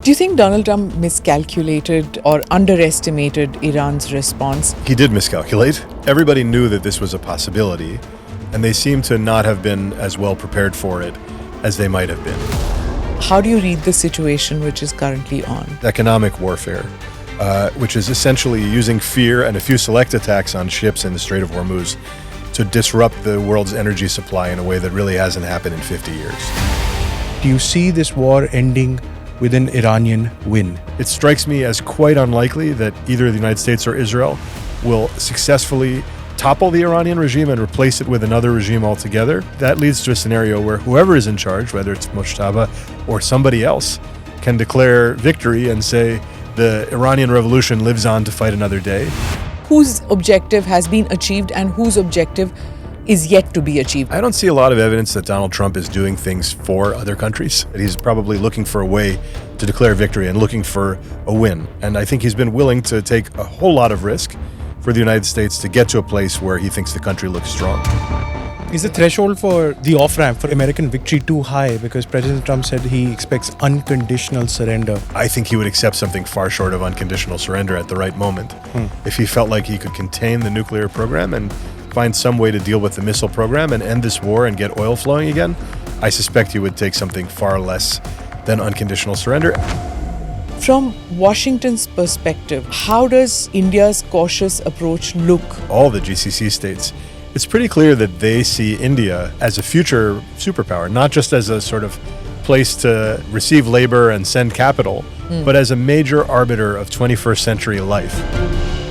Do you think Donald Trump miscalculated or underestimated Iran's response? He did miscalculate. Everybody knew that this was a possibility, and they seem to not have been as well prepared for it as they might have been. How do you read the situation which is currently on? Economic warfare, which is essentially using fear and a few select attacks on ships in the Strait of Hormuz to disrupt the world's energy supply in a way that really hasn't happened in 50 years. Do you see this war ending with an Iranian win? It strikes me as quite unlikely that either the United States or Israel will successfully topple the Iranian regime and replace it with another regime altogether. That leads to a scenario where whoever is in charge, whether it's Moshtaba or somebody else, can declare victory and say the Iranian revolution lives on to fight another day. Whose objective has been achieved and whose objective is yet to be achieved? I don't see a lot of evidence that Donald Trump is doing things for other countries. He's probably looking for a way to declare victory and looking for a win. And I think he's been willing to take a whole lot of risk for the United States to get to a place where he thinks the country looks strong. Is the threshold for the off-ramp for American victory too high? Because President Trump said he expects unconditional surrender. I think he would accept something far short of unconditional surrender at the right moment. If he felt like he could contain the nuclear program and find some way to deal with the missile program and end this war and get oil flowing again, I suspect he would take something far less than unconditional surrender. From Washington's perspective, how does India's cautious approach look? All the GCC states, it's pretty clear that they see India as a future superpower, not just as a sort of place to receive labor and send capital, but as a major arbiter of 21st century life.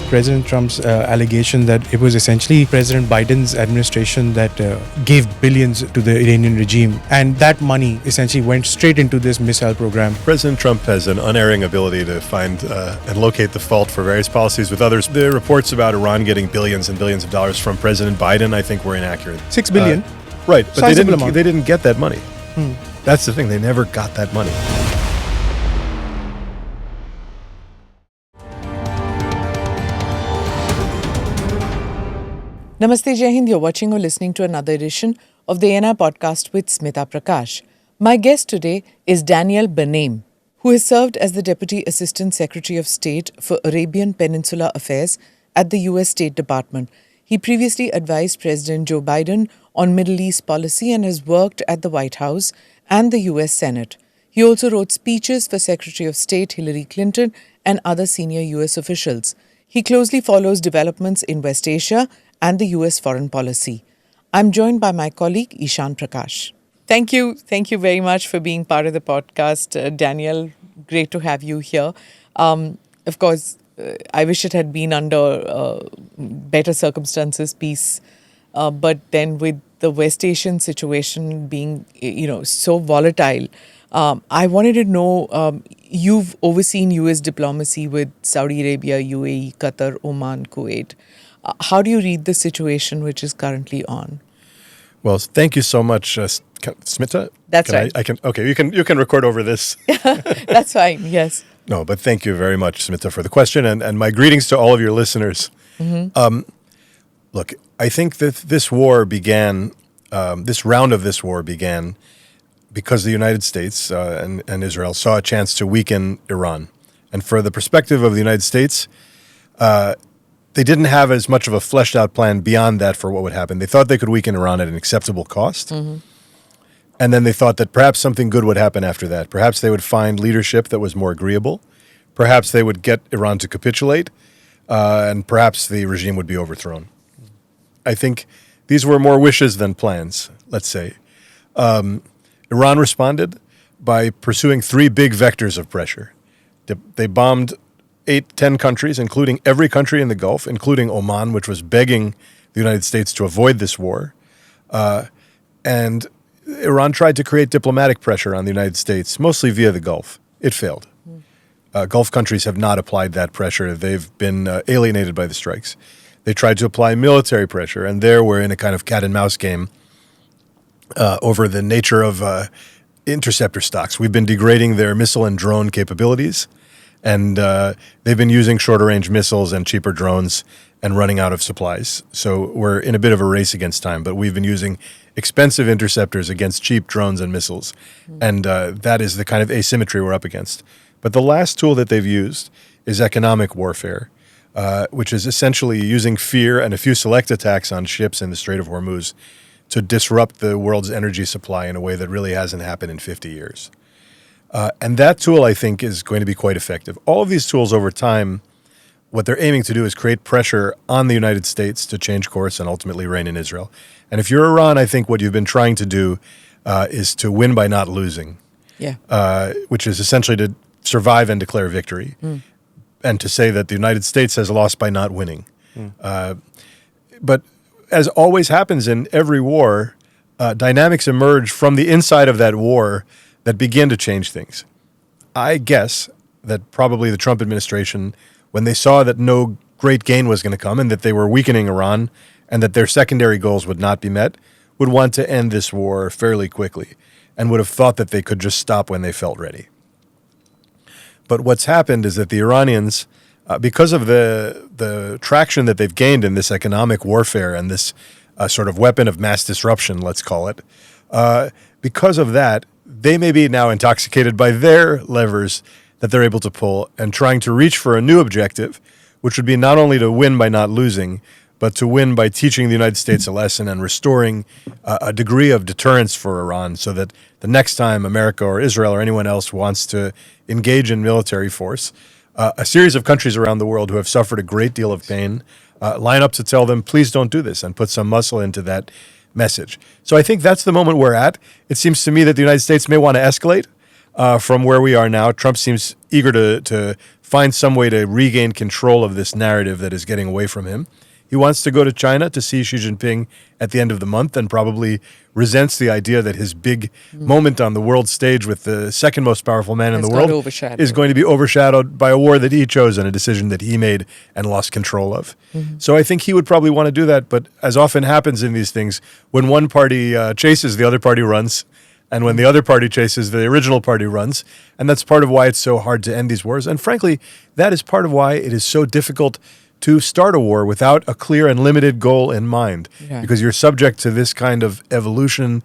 President Trump's allegation that it was essentially President Biden's administration that gave billions to the Iranian regime, and that money essentially went straight into this missile program. President Trump has an unerring ability to find and locate the fault for various policies with others. The reports about Iran getting billions and billions of dollars from President Biden, I think, were inaccurate. $6 billion? Right, but Sizable they didn't get that money. That's the thing, they never got that money. Namaste, Jai Hind. You're watching or listening to another edition of the ANI podcast with Smita Prakash. My guest today is Daniel Benaim, who has served as the Deputy Assistant Secretary of State for Arabian Peninsula Affairs at the U.S. State Department. He previously advised President Joe Biden on Middle East policy and has worked at the White House and the U.S. Senate. He also wrote speeches for Secretary of State Hillary Clinton and other senior U.S. officials. He closely follows developments in West Asia and the U.S. foreign policy. I'm joined by my colleague, Ishan Prakash. Thank you. Thank you very much for being part of the podcast, Daniel. Great to have you here. Of course, I wish it had been under better circumstances, peace. But then with the West Asian situation being, so volatile, I wanted to know, you've overseen U.S. diplomacy with Saudi Arabia, UAE, Qatar, Oman, Kuwait. How do you read the situation which is currently on? Well, thank you so much, Smita. That's right. You can record over this. That's fine, yes. No, but thank you very much, Smita, for the question, and my greetings to all of your listeners. Look, I think that this war began, this round of this war began because the United States and Israel saw a chance to weaken Iran. And for the perspective of the United States, they didn't have as much of a fleshed out plan beyond that for what would happen. They thought they could weaken Iran at an acceptable cost. And then they thought that perhaps something good would happen after that. Perhaps they would find leadership that was more agreeable. Perhaps they would get Iran to capitulate. And perhaps the regime would be overthrown. I think these were more wishes than plans, let's say. Iran responded by pursuing three big vectors of pressure. They bombed 8-10 countries, including every country in the Gulf, including Oman, which was begging the United States to avoid this war. And Iran tried to create diplomatic pressure on the United States, mostly via the Gulf. It failed. Gulf countries have not applied that pressure. They've been alienated by the strikes. They tried to apply military pressure, and there we're in a kind of cat and mouse game over the nature of interceptor stocks. We've been degrading their missile and drone capabilities. And they've been using shorter-range missiles and cheaper drones and running out of supplies. So we're in a bit of a race against time, but we've been using expensive interceptors against cheap drones and missiles. And that is the kind of asymmetry we're up against. But the last tool that they've used is economic warfare, which is essentially using fear and a few select attacks on ships in the Strait of Hormuz to disrupt the world's energy supply in a way that really hasn't happened in 50 years. And that tool, I think, is going to be quite effective. All of these tools over time, what they're aiming to do is create pressure on the United States to change course and ultimately reign in Israel. And if you're Iran, I think what you've been trying to do is to win by not losing, which is essentially to survive and declare victory, and to say that the United States has lost by not winning. But as always happens in every war, dynamics emerge from the inside of that war that begin to change things. I guess that probably the Trump administration, when they saw that no great gain was going to come and that they were weakening Iran and that their secondary goals would not be met, would want to end this war fairly quickly and would have thought that they could just stop when they felt ready. But what's happened is that the Iranians, because of the traction that they've gained in this economic warfare and this sort of weapon of mass disruption, let's call it, because of that, they may be now intoxicated by their levers that they're able to pull and trying to reach for a new objective, which would be not only to win by not losing, but to win by teaching the United States a lesson and restoring a degree of deterrence for Iran so that the next time America or Israel or anyone else wants to engage in military force, a series of countries around the world who have suffered a great deal of pain line up to tell them, please don't do this, and put some muscle into that message. So I think that's the moment we're at. It seems to me that the United States may want to escalate from where we are now. Trump seems eager to find some way to regain control of this narrative that is getting away from him. He wants to go to China to see Xi Jinping at the end of the month and probably resents the idea that his big moment on the world stage with the second most powerful man in the world is going to be overshadowed by a war that he chose and a decision that he made and lost control of. So I think he would probably want to do that. But as often happens in these things, when one party chases, the other party runs. And when the other party chases, the original party runs. And that's part of why it's so hard to end these wars. And frankly, that is part of why it is so difficult to start a war without a clear and limited goal in mind, because you're subject to this kind of evolution,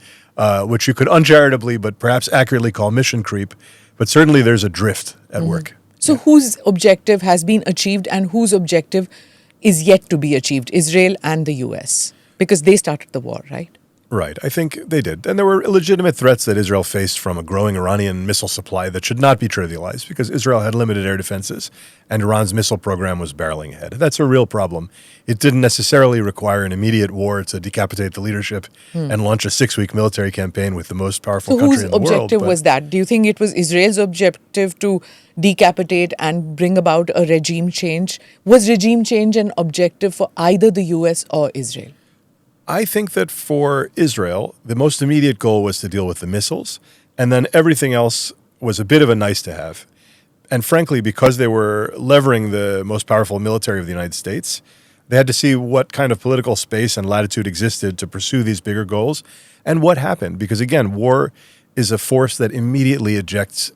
which you could uncharitably but perhaps accurately call mission creep. But certainly there's a drift at work. So whose objective has been achieved and whose objective is yet to be achieved? Israel and the U.S., because they started the war, right? Right. I think they did. And there were legitimate threats that Israel faced from a growing Iranian missile supply that should not be trivialized because Israel had limited air defenses and Iran's missile program was barreling ahead. That's a real problem. It didn't necessarily require an immediate war to decapitate the leadership and launch a 6-week military campaign with the most powerful country in the world. So whose objective was that? Do you think it was Israel's objective to decapitate and bring about a regime change? Was regime change an objective for either the U.S. or Israel? I think that for Israel, the most immediate goal was to deal with the missiles, and then everything else was a bit of a nice to have. And frankly, because they were levering the most powerful military of the United States, they had to see what kind of political space and latitude existed to pursue these bigger goals and what happened. Because again, war is a force that immediately injects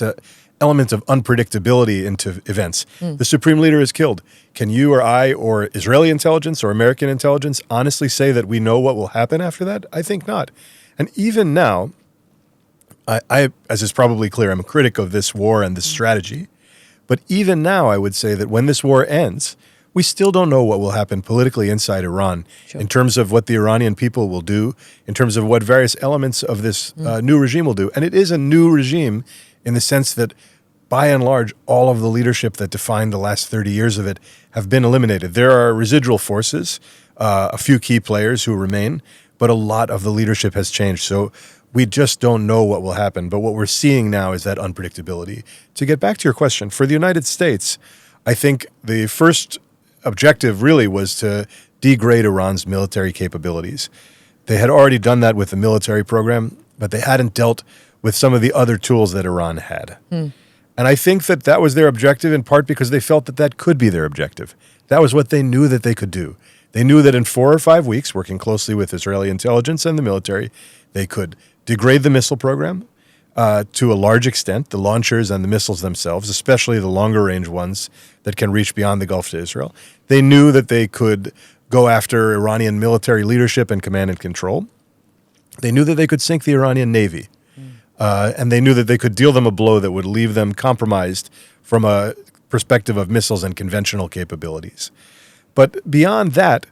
an element of unpredictability into events. The supreme leader is killed. Can you or I or Israeli intelligence or American intelligence honestly say that we know what will happen after that? I think not. And even now, I as is probably clear, I'm a critic of this war and this strategy. But even now, I would say that when this war ends, we still don't know what will happen politically inside Iran in terms of what the Iranian people will do, in terms of what various elements of this new regime will do. And it is a new regime in the sense that, by and large, all of the leadership that defined the last 30 years of it have been eliminated. There are residual forces, a few key players who remain, but a lot of the leadership has changed. So we just don't know what will happen. But what we're seeing now is that unpredictability. To get back to your question, for the United States, I think the first objective really was to degrade Iran's military capabilities. They had already done that with the military program, but they hadn't dealt with some of the other tools that Iran had. And I think that that was their objective in part because they felt that that could be their objective. That was what they knew that they could do. They knew that in 4 or 5 weeks, working closely with Israeli intelligence and the military, they could degrade the missile program to a large extent, the launchers and the missiles themselves, especially the longer range ones that can reach beyond the Gulf to Israel. They knew that they could go after Iranian military leadership and command and control. They knew that they could sink the Iranian Navy. and they knew that they could deal them a blow that would leave them compromised from a perspective of missiles and conventional capabilities. But beyond that,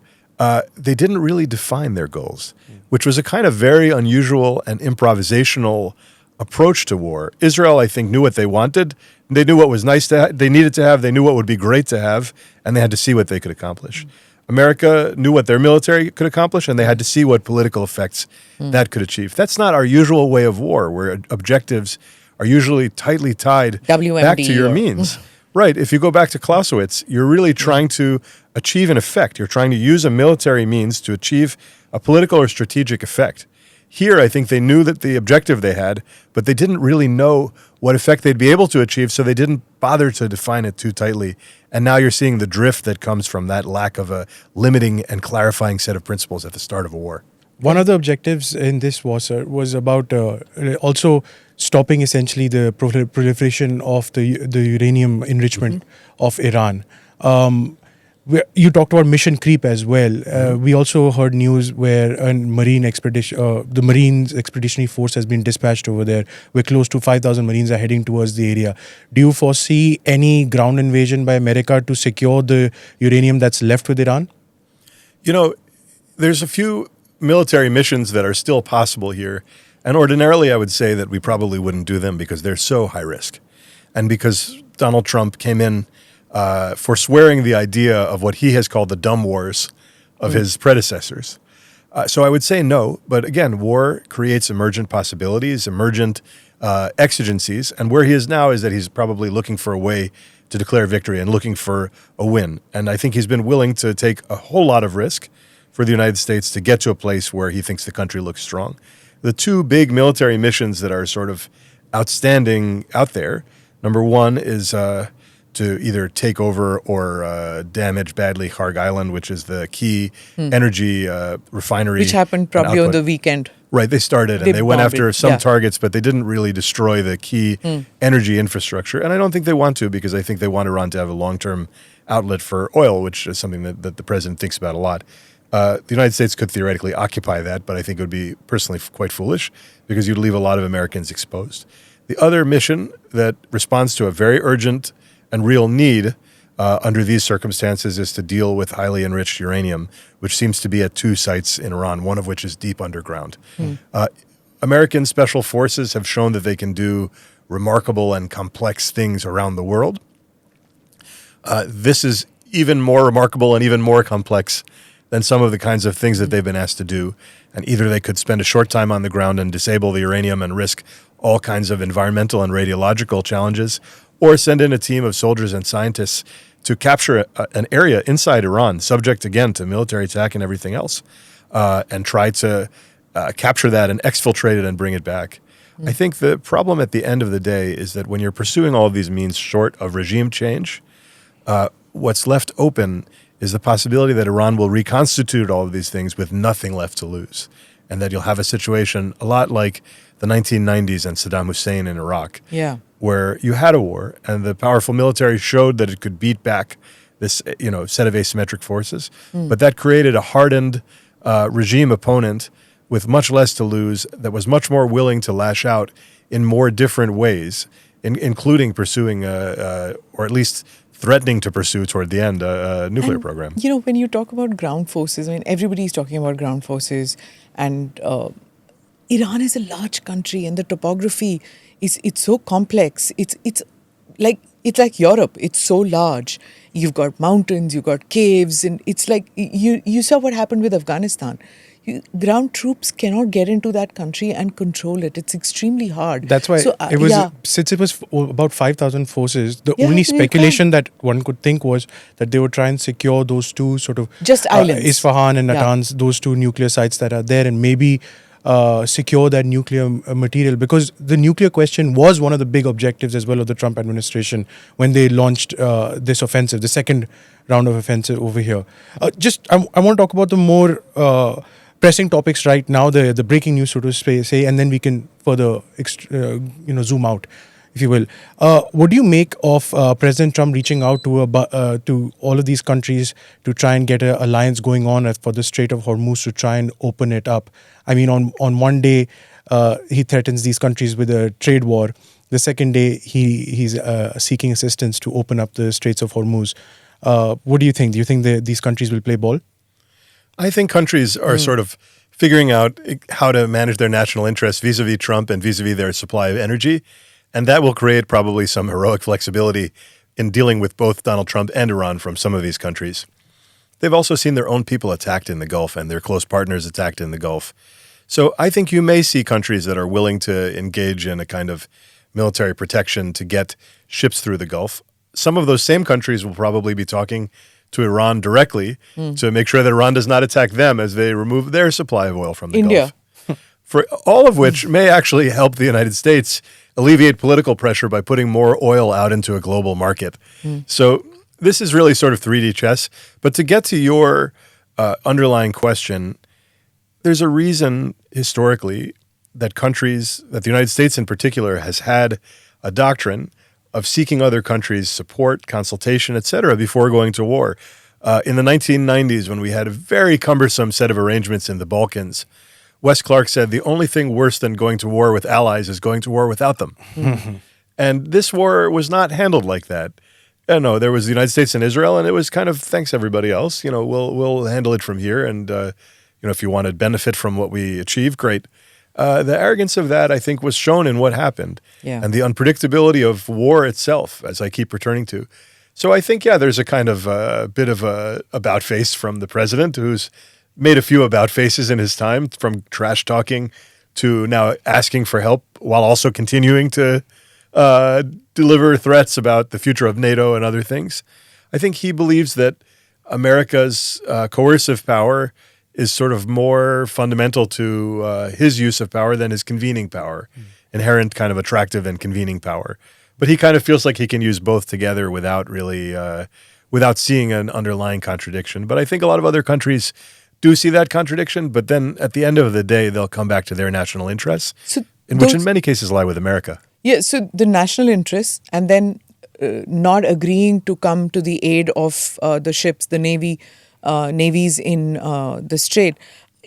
they didn't really define their goals, which was a kind of very unusual and improvisational approach to war. Israel, I think, knew what they wanted. They knew what was nice to they needed to have. They knew what would be great to have, and they had to see what they could accomplish. America knew what their military could accomplish, and they had to see what political effects that could achieve. That's not our usual way of war, where objectives are usually tightly tied back to your means. Right. If you go back to Clausewitz, you're really trying to achieve an effect. You're trying to use a military means to achieve a political or strategic effect. Here, I think they knew that the objective they had, but they didn't really know what effect they'd be able to achieve, so they didn't bother to define it too tightly. And now you're seeing the drift that comes from that lack of a limiting and clarifying set of principles at the start of a war. One of the objectives in this war, sir, was about also stopping essentially the proliferation of the uranium enrichment of Iran. You talked about mission creep as well. We also heard news where a marine expedition, the Marines Expeditionary Force has been dispatched over there, where close to 5,000 Marines are heading towards the area. Do you foresee any ground invasion by America to secure the uranium that's left with Iran? You know, there's a few military missions that are still possible here. And ordinarily, I would say that we probably wouldn't do them because they're so high risk. And because Donald Trump came in forswearing the idea of what he has called the dumb wars of his predecessors. So I would say no. But again, war creates emergent possibilities, emergent exigencies. And where he is now is that he's probably looking for a way to declare victory and looking for a win. And I think he's been willing to take a whole lot of risk for the United States to get to a place where he thinks the country looks strong. The two big military missions that are sort of outstanding out there, number one is to either take over or damage badly Kharg Island, which is the key energy refinery. Which happened probably on the weekend. Right, they started and they went after some targets, but they didn't really destroy the key energy infrastructure. And I don't think they want to, because I think they want Iran to have a long-term outlet for oil, which is something that the president thinks about a lot. The United States could theoretically occupy that, but I think it would be personally quite foolish because you'd leave a lot of Americans exposed. The other mission that responds to a very urgent and real need under these circumstances is to deal with highly enriched uranium, which seems to be at two sites in Iran, one of which is deep underground. American special forces have shown that they can do remarkable and complex things around the world. This is even more remarkable and even more complex than some of the kinds of things that they've been asked to do. And either they could spend a short time on the ground and disable the uranium and risk all kinds of environmental and radiological challenges, or send in a team of soldiers and scientists to capture an area inside Iran, subject again to military attack and everything else, and try to capture that and exfiltrate it and bring it back. I think the problem at the end of the day is that when you're pursuing all of these means short of regime change, what's left open is the possibility that Iran will reconstitute all of these things with nothing left to lose, and that you'll have a situation a lot like the 1990s and Saddam Hussein in Iraq, where you had a war and the powerful military showed that it could beat back this set of asymmetric forces, but that created a hardened regime opponent with much less to lose that was much more willing to lash out in more different ways, including pursuing or at least threatening to pursue toward the end a nuclear program. You know, when you talk about ground forces, I mean, everybody's talking about ground forces, and Iran is a large country, and the topography it's so complex. It's like Europe. It's so large. You've got mountains, you've got caves, and it's like you saw what happened with Afghanistan. Ground troops cannot get into that country and control it. It's extremely hard. That's why it was, since it was about 5,000 forces, the only speculation that one could think was that they would try and secure those two sort of just islands, Isfahan and Natanz, those two nuclear sites that are there, and maybe secure that nuclear material, because the nuclear question was one of the big objectives as well of the Trump administration when they launched this offensive, the second round of offensive over here. I want to talk about the more pressing topics right now, the breaking news, so to say, and then we can further zoom out, if you will. What do you make of President Trump reaching out to all of these countries to try and get an alliance going on for the Strait of Hormuz to try and open it up? I mean, on one day, he threatens these countries with a trade war. The second day, he's seeking assistance to open up the Straits of Hormuz. What do you think? Do you think these countries will play ball? I think countries are sort of figuring out how to manage their national interests vis-a-vis Trump and vis-a-vis their supply of energy. And that will create probably some heroic flexibility in dealing with both Donald Trump and Iran from some of these countries. They've also seen their own people attacked in the Gulf and their close partners attacked in the Gulf. So I think you may see countries that are willing to engage in a kind of military protection to get ships through the Gulf. Some of those same countries will probably be talking to Iran directly to make sure that Iran does not attack them as they remove their supply of oil from the India. Gulf. For all of which may actually help the United States alleviate political pressure by putting more oil out into a global market. So this is really sort of 3D chess. But to get to your underlying question, there's a reason historically that the United States in particular, has had a doctrine of seeking other countries' support, consultation, etc., before going to war. In the 1990s, when we had a very cumbersome set of arrangements in the Balkans, Wes Clark said the only thing worse than going to war with allies is going to war without them. And this war was not handled like that. No, there was the United States and Israel, and it was kind of, thanks everybody else. We'll handle it from here. And, if you want to benefit from what we achieve, great. The arrogance of that, I think, was shown in what happened. Yeah. And the unpredictability of war itself, as I keep returning to. So I think, there's a kind of bit of a about face from the president, who's made a few about faces in his time, from trash talking to now asking for help while also continuing to deliver threats about the future of NATO and other things. I think he believes that America's coercive power is sort of more fundamental to his use of power than his convening power, inherent kind of attractive and convening power. But he kind of feels like he can use both together without really, without seeing an underlying contradiction. But I think a lot of other countries do see that contradiction, but then at the end of the day, they'll come back to their national interests, which in many cases lie with America. Yeah, so the national interests, and then not agreeing to come to the aid of the ships, the navies in the Strait.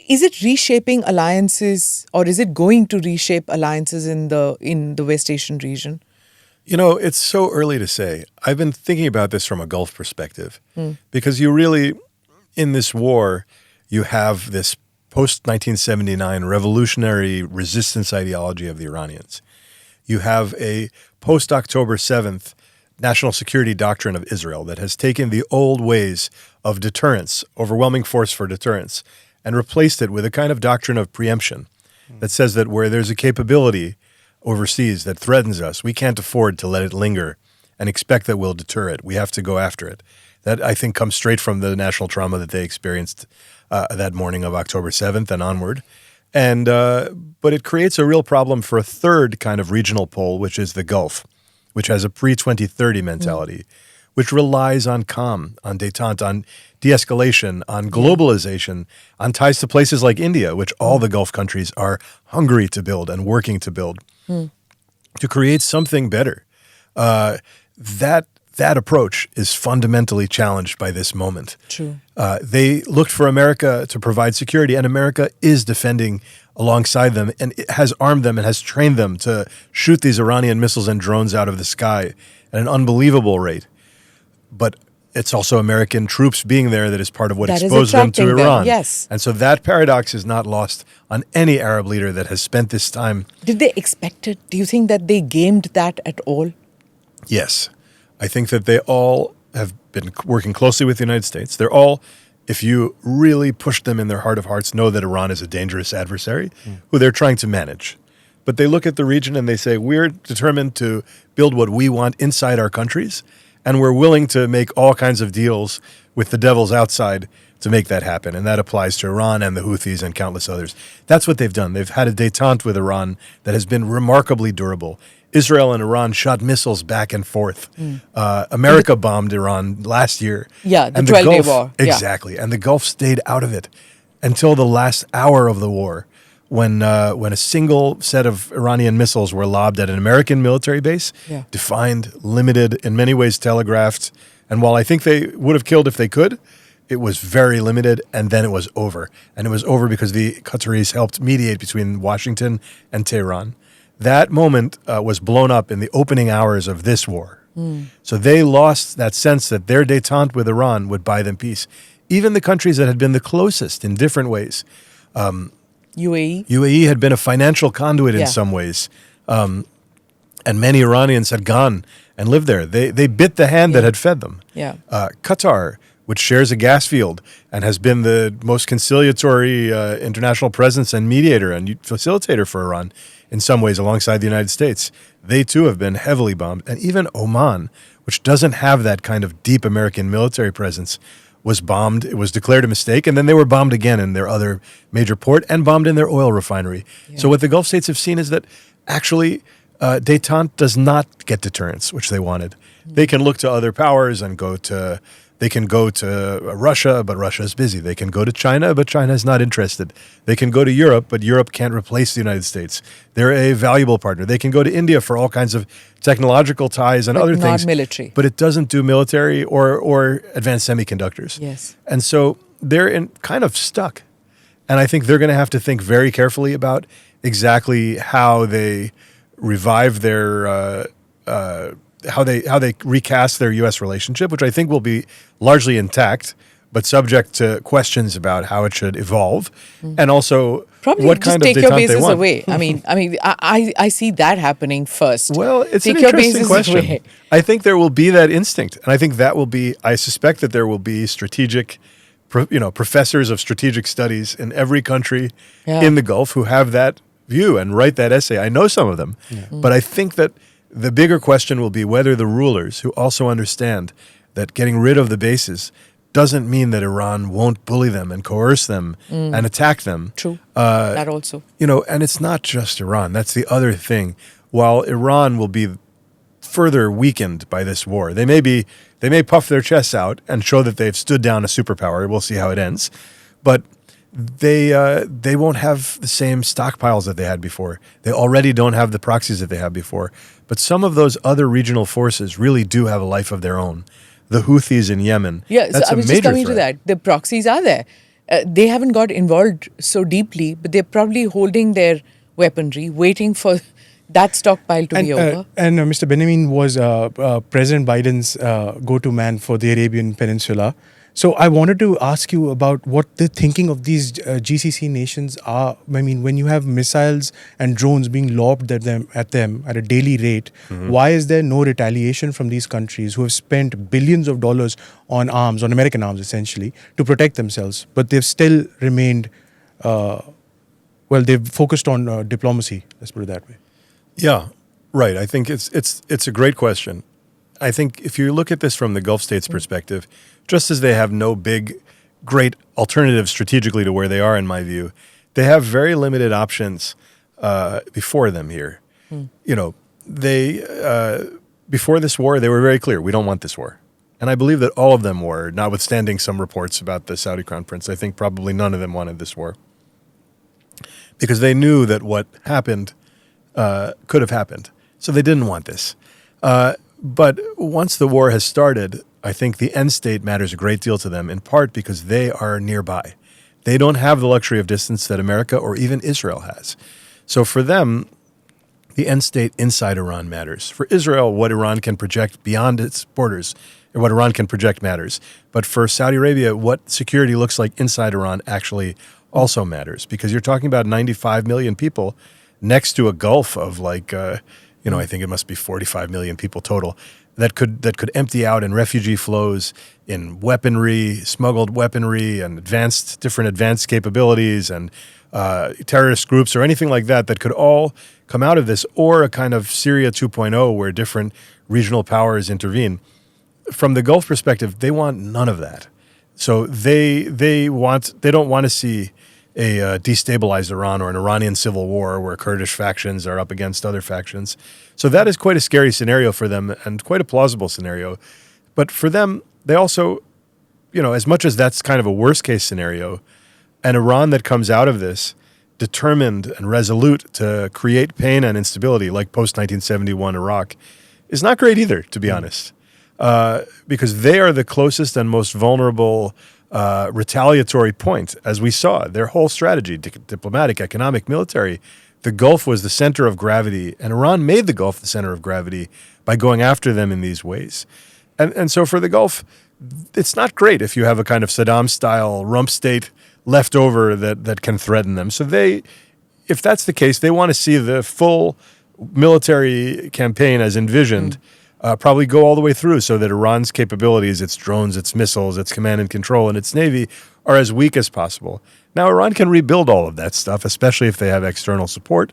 Is it reshaping alliances, or is it going to reshape alliances in the West Asian region? It's so early to say. I've been thinking about this from a Gulf perspective, because you really, in this war, you have this post-1979 revolutionary resistance ideology of the Iranians. You have a post-October 7th national security doctrine of Israel that has taken the old ways of deterrence, overwhelming force for deterrence, and replaced it with a kind of doctrine of preemption that says that where there's a capability overseas that threatens us, we can't afford to let it linger and expect that we'll deter it. We have to go after it. That, I think, comes straight from the national trauma that they experienced that morning of October 7th and onward. And but it creates a real problem for a third kind of regional pole, which is the Gulf, which has a pre-2030 mentality, which relies on calm, on détente, on de-escalation, on globalization, on ties to places like India, which all the Gulf countries are hungry to build and working to build, to create something better. That approach is fundamentally challenged by this moment. True. They looked for America to provide security, and America is defending alongside them, and it has armed them and has trained them to shoot these Iranian missiles and drones out of the sky at an unbelievable rate. But it's also American troops being there that is part of what exposed them to Iran. Yes. And so that paradox is not lost on any Arab leader that has spent this time. Did they expect it? Do you think that they gamed that at all? Yes. I think that they all have been working closely with the United States. They're all, if you really push them in their heart of hearts, know that Iran is a dangerous adversary who they're trying to manage. But they look at the region and they say, we're determined to build what we want inside our countries, and we're willing to make all kinds of deals with the devils outside to make that happen. And that applies to Iran and the Houthis and countless others. That's what they've done. They've had a détente with Iran that has been remarkably durable. Israel and Iran shot missiles back and forth. America bombed Iran last year. Yeah, the and 12-day war. Exactly. And the Gulf stayed out of it until the last hour of the war, when a single set of Iranian missiles were lobbed at an American military base, defined, limited, in many ways telegraphed. And while I think they would have killed if they could, it was very limited, and then it was over. And it was over because the Qataris helped mediate between Washington and Tehran. That moment was blown up in the opening hours of this war. So they lost that sense that their détente with Iran would buy them peace. Even the countries that had been the closest in different ways. UAE? UAE had been a financial conduit in Yeah. some ways. And many Iranians had gone and lived there. They bit the hand that had fed them. Yeah. Qatar, which shares a gas field and has been the most conciliatory international presence and mediator and facilitator for Iran in some ways alongside the United States, they too have been heavily bombed. And even Oman, which doesn't have that kind of deep American military presence, was bombed. It was declared a mistake, and then they were bombed again in their other major port and bombed in their oil refinery. Yeah. So what the Gulf states have seen is that actually détente does not get deterrence, which they wanted. They can look to other powers and they can go to Russia, but Russia is busy. They can go to China, but China is not interested. They can go to Europe, but Europe can't replace the United States. They're a valuable partner. They can go to India for all kinds of technological ties and other things. Not military. But it doesn't do military or advanced semiconductors. Yes. And so they're kind of stuck. And I think they're going to have to think very carefully about exactly how they revive their how they recast their U.S. relationship, which I think will be largely intact, but subject to questions about how it should evolve, and also Probably what just kind take of your détente they bases want. away. I see that happening first. Well, it's take an your interesting bases question. away. I think there will be that instinct, and I think that will be. I suspect that there will be strategic, professors of strategic studies in every country in the Gulf who have that view and write that essay. I know some of them, but I think that the bigger question will be whether the rulers who also understand that getting rid of the bases doesn't mean that Iran won't bully them and coerce them and attack them. True. That also. And it's not just Iran. That's the other thing. While Iran will be further weakened by this war, they may puff their chests out and show that they've stood down a superpower. We'll see how it ends. But they won't have the same stockpiles that they had before. They already don't have the proxies that they had before. But some of those other regional forces really do have a life of their own. The Houthis in Yemen. Yeah, that's so I was a major just coming to threat. that. The proxies are there. They haven't got involved so deeply, but they're probably holding their weaponry, waiting for that stockpile to be over. And Mr. Benaim was President Biden's go-to man for the Arabian Peninsula. So I wanted to ask you about what the thinking of these GCC nations are. I mean, when you have missiles and drones being lobbed at them at a daily rate, why is there no retaliation from these countries who have spent billions of dollars on arms, on American arms essentially, to protect themselves? But they've still remained, they've focused on diplomacy, let's put it that way. Yeah, right. I think it's a great question. I think if you look at this from the Gulf states' perspective, just as they have no great alternative strategically to where they are, in my view, they have very limited options before them here. Before this war, they were very clear, we don't want this war. And I believe that all of them were, notwithstanding some reports about the Saudi Crown Prince. I think probably none of them wanted this war. Because they knew that what happened could have happened. So they didn't want this. But once the war has started, I think the end state matters a great deal to them, in part because they are nearby. They don't have the luxury of distance that America or even Israel has. So for them, the end state inside Iran matters. For Israel, what Iran can project beyond its borders, or what Iran can project matters. But for Saudi Arabia, what security looks like inside Iran actually also matters, because you're talking about 95 million people next to a gulf of I think it must be 45 million people total that could empty out in refugee flows, in weaponry, smuggled weaponry, and different advanced capabilities, and terrorist groups or anything like that could all come out of this, or a kind of Syria 2.0 where different regional powers intervene. From the Gulf perspective, they want none of that. So they don't want to see a destabilized Iran or an Iranian civil war where Kurdish factions are up against other factions. So that is quite a scary scenario for them and quite a plausible scenario. But for them, they also, as much as that's kind of a worst case scenario, an Iran that comes out of this determined and resolute to create pain and instability like post-1971 Iraq is not great either, to be honest. Because they are the closest and most vulnerable retaliatory point, as we saw. Their whole strategy, diplomatic, economic, military, the Gulf was the center of gravity, and Iran made the Gulf the center of gravity by going after them in these ways. And so for the Gulf, it's not great if you have a kind of Saddam-style rump state left over that can threaten them. So if that's the case, they want to see the full military campaign as envisioned probably go all the way through so that Iran's capabilities, its drones, its missiles, its command and control, and its navy are as weak as possible. Now, Iran can rebuild all of that stuff, especially if they have external support,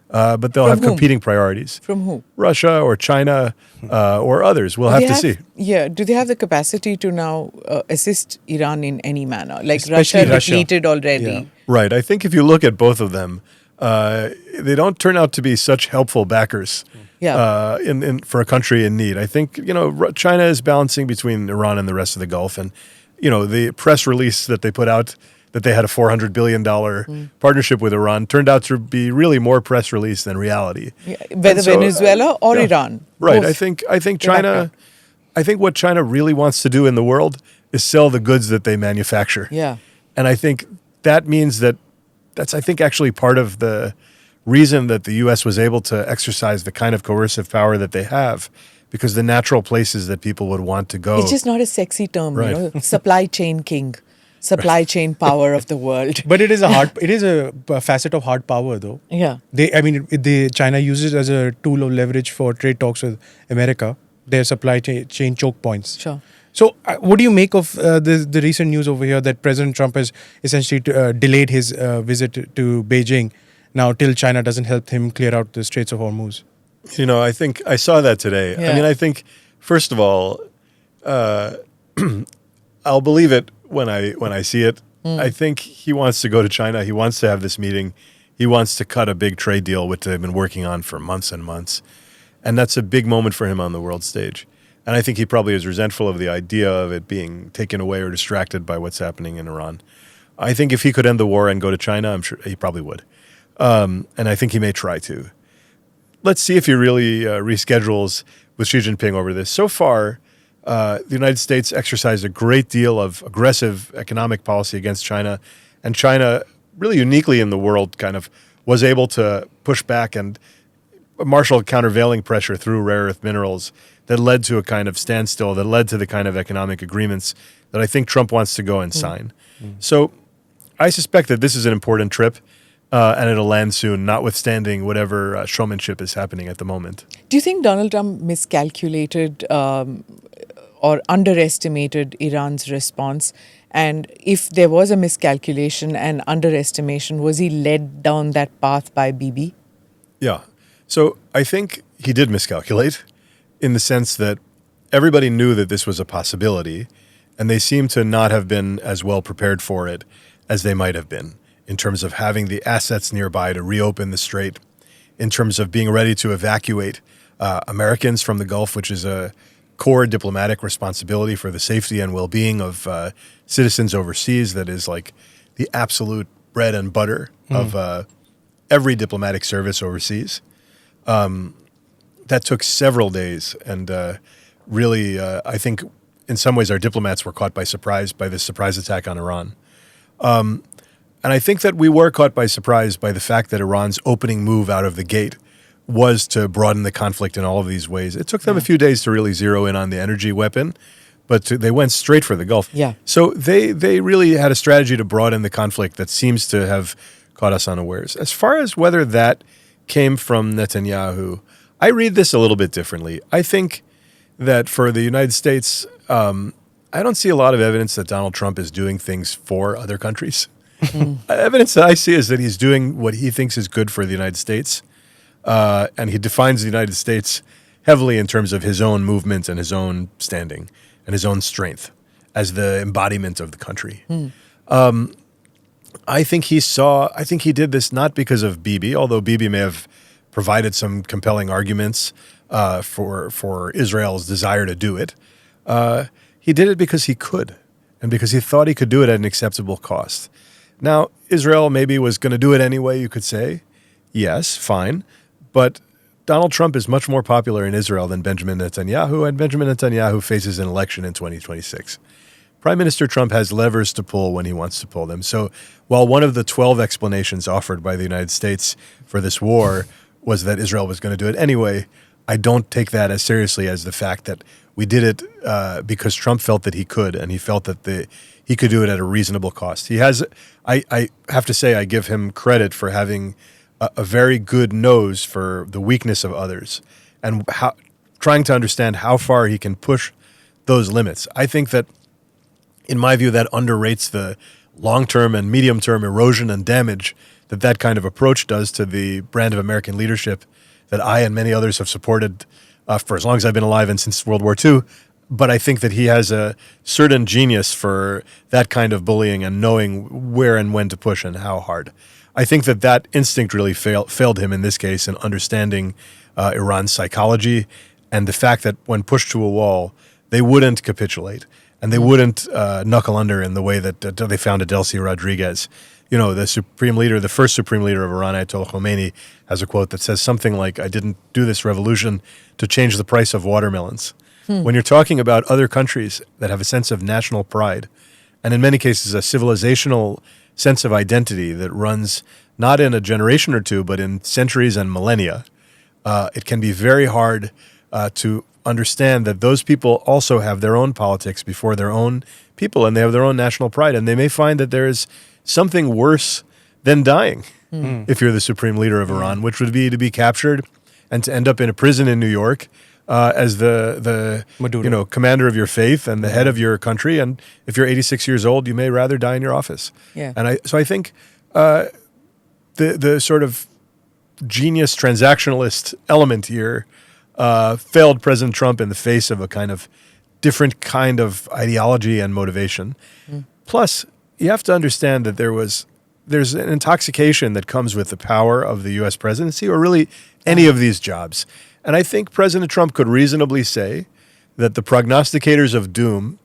but they'll have competing priorities. From who? Russia or China or others. We'll have to see. Yeah. Do they have the capacity to now assist Iran in any manner? Like Especially Russia depleted already. Yeah. Right. I think if you look at both of them, they don't turn out to be such helpful backers for a country in need. I think, China is balancing between Iran and the rest of the Gulf. And, the press release that they put out that they had a $400 billion partnership with Iran turned out to be really more press release than reality. Yeah. Whether Venezuela or Iran. Right. Both. I think China, I think what China really wants to do in the world is sell the goods that they manufacture. Yeah. And I think that means that's, I think, actually part of the reason that the U.S. was able to exercise the kind of coercive power that they have, because the natural places that people would want to go. It's just not a sexy term, Right. Supply chain king, supply chain power of the world. But it is a facet of hard power, though. Yeah. China uses it as a tool of leverage for trade talks with America. Their supply chain choke points. Sure. So, what do you make of the recent news over here that President Trump has essentially delayed his visit to Beijing now till China doesn't help him clear out the Straits of Hormuz? I think I saw that today. Yeah. I mean, I think, first of all, I'll believe it when I see it. I think he wants to go to China. He wants to have this meeting. He wants to cut a big trade deal, which they've been working on for months and months. And that's a big moment for him on the world stage. And I think he probably is resentful of the idea of it being taken away or distracted by what's happening in Iran. I think if he could end the war and go to China, I'm sure he probably would. And I think he may try to. Let's see if he really reschedules with Xi Jinping over this. So far, the United States exercised a great deal of aggressive economic policy against China. And China, really uniquely in the world, kind of was able to push back and marshal countervailing pressure through rare earth minerals that led to a kind of standstill, that led to the kind of economic agreements that I think Trump wants to go and sign. So I suspect that this is an important trip, and it'll land soon, notwithstanding whatever showmanship is happening at the moment. Do you think Donald Trump miscalculated or underestimated Iran's response? And if there was a miscalculation and underestimation, was he led down that path by Bibi? Yeah. So I think he did miscalculate in the sense that everybody knew that this was a possibility, and they seem to not have been as well prepared for it as they might have been in terms of having the assets nearby to reopen the strait, in terms of being ready to evacuate Americans from the Gulf, which is a core diplomatic responsibility for the safety and well-being of citizens overseas. That is like the absolute bread and butter of every diplomatic service overseas. That took several days, and really, I think in some ways our diplomats were caught by surprise by this surprise attack on Iran. And I think that we were caught by surprise by the fact that Iran's opening move out of the gate was to broaden the conflict in all of these ways. It took them a few days to really zero in on the energy weapon, but they went straight for the Gulf. Yeah. So they really had a strategy to broaden the conflict that seems to have caught us unawares. As far as whether that came from Netanyahu, I read this a little bit differently. I think that for the United States, I don't see a lot of evidence that Donald Trump is doing things for other countries. Evidence that I see is that he's doing what he thinks is good for the United States. And he defines the United States heavily in terms of his own movement and his own standing and his own strength as the embodiment of the country. I think he did this not because of Bibi, although Bibi may have provided some compelling arguments for Israel's desire to do it. He did it because he could, and because he thought he could do it at an acceptable cost. Now, Israel maybe was going to do it anyway, you could say. Yes, fine. But Donald Trump is much more popular in Israel than Benjamin Netanyahu, and Benjamin Netanyahu faces an election in 2026. Prime Minister Trump has levers to pull when he wants to pull them. So while one of the 12 explanations offered by the United States for this war was that Israel was going to do it anyway, I don't take that as seriously as the fact that we did it because Trump felt that he could, and he felt that he could do it at a reasonable cost. He has, I have to say, I give him credit for having a very good nose for the weakness of others and trying to understand how far he can push those limits. I think that, in my view, that underrates the long-term and medium-term erosion and damage that kind of approach does to the brand of American leadership that I and many others have supported for as long as I've been alive and since World War II. But I think that he has a certain genius for that kind of bullying and knowing where and when to push and how hard. I think that instinct really failed him in this case in understanding Iran's psychology and the fact that when pushed to a wall, they wouldn't capitulate and they wouldn't knuckle under in the way that they found Adelcy Rodriguez. You know, the first supreme leader of Iran, Ayatollah Khomeini, has a quote that says something like, "I didn't do this revolution to change the price of watermelons." When you're talking about other countries that have a sense of national pride, and in many cases a civilizational sense of identity that runs not in a generation or two, but in centuries and millennia, it can be very hard to understand that those people also have their own politics before their own people, and they have their own national pride, and they may find that there is something worse than dying if you're the supreme leader of Iran, which would be to be captured and to end up in a prison in New York as the commander of your faith and the head of your country. And if you're 86 years old, you may rather die in your office. Yeah. And I think the sort of genius transactionalist element here failed President Trump in the face of a kind of different kind of ideology and motivation. Plus, you have to understand that there's an intoxication that comes with the power of the U.S. presidency or really any of these jobs. And I think President Trump could reasonably say that the prognosticators of doom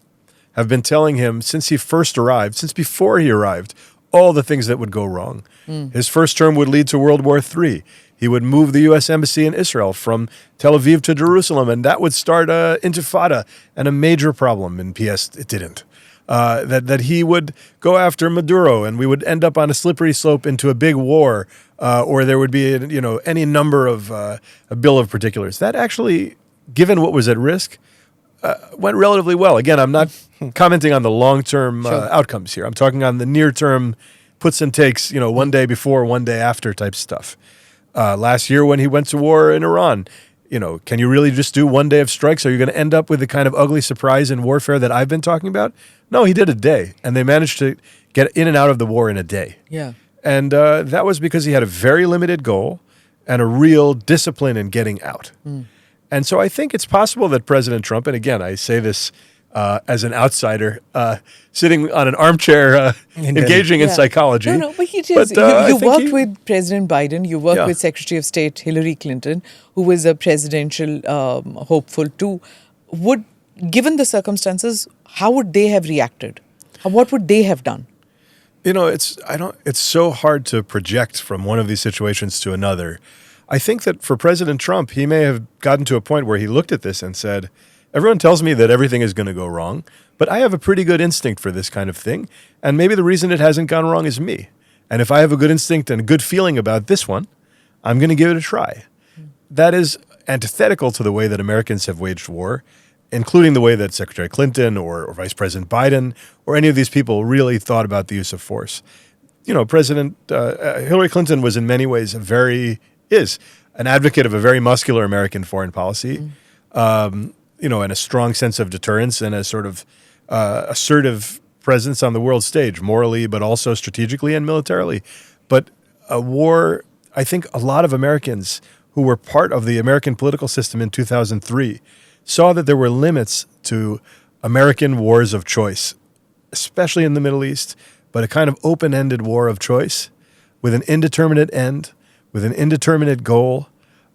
have been telling him since he first arrived, since before he arrived, all the things that would go wrong. His first term would lead to World War III. He would move the U.S. Embassy in Israel from Tel Aviv to Jerusalem, and that would start an intifada and a major problem. And P.S., it didn't. That he would go after Maduro, and we would end up on a slippery slope into a big war, or there would be any number of a bill of particulars. That actually, given what was at risk, went relatively well. Again, I'm not commenting on the long-term outcomes here. I'm talking on the near-term puts and takes. One day before, one day after type stuff. Last year, when he went to war in Iran. Can you really just do one day of strikes? Are you going to end up with the kind of ugly surprise in warfare that I've been talking about? No, he did a day, and they managed to get in and out of the war in a day. Yeah. And that was because he had a very limited goal and a real discipline in getting out. And so I think it's possible that President Trump, and again, I say this as an outsider, sitting on an armchair, engaging in psychology. No, but he just, you worked with President Biden, you worked with Secretary of State Hillary Clinton, who was a presidential hopeful too. Given the circumstances, how would they have reacted? What would they have done? It's so hard to project from one of these situations to another. I think that for President Trump, he may have gotten to a point where he looked at this and said, everyone tells me that everything is going to go wrong, but I have a pretty good instinct for this kind of thing, and maybe the reason it hasn't gone wrong is me. And if I have a good instinct and a good feeling about this one, I'm going to give it a try. That is antithetical to the way that Americans have waged war, including the way that Secretary Clinton or Vice President Biden or any of these people really thought about the use of force. President Hillary Clinton was in many ways is an advocate of a very muscular American foreign policy, and a strong sense of deterrence and a sort of assertive presence on the world stage, morally, but also strategically and militarily. But a war, I think a lot of Americans who were part of the American political system in 2003 saw that there were limits to American wars of choice, especially in the Middle East, but a kind of open-ended war of choice with an indeterminate end, with an indeterminate goal.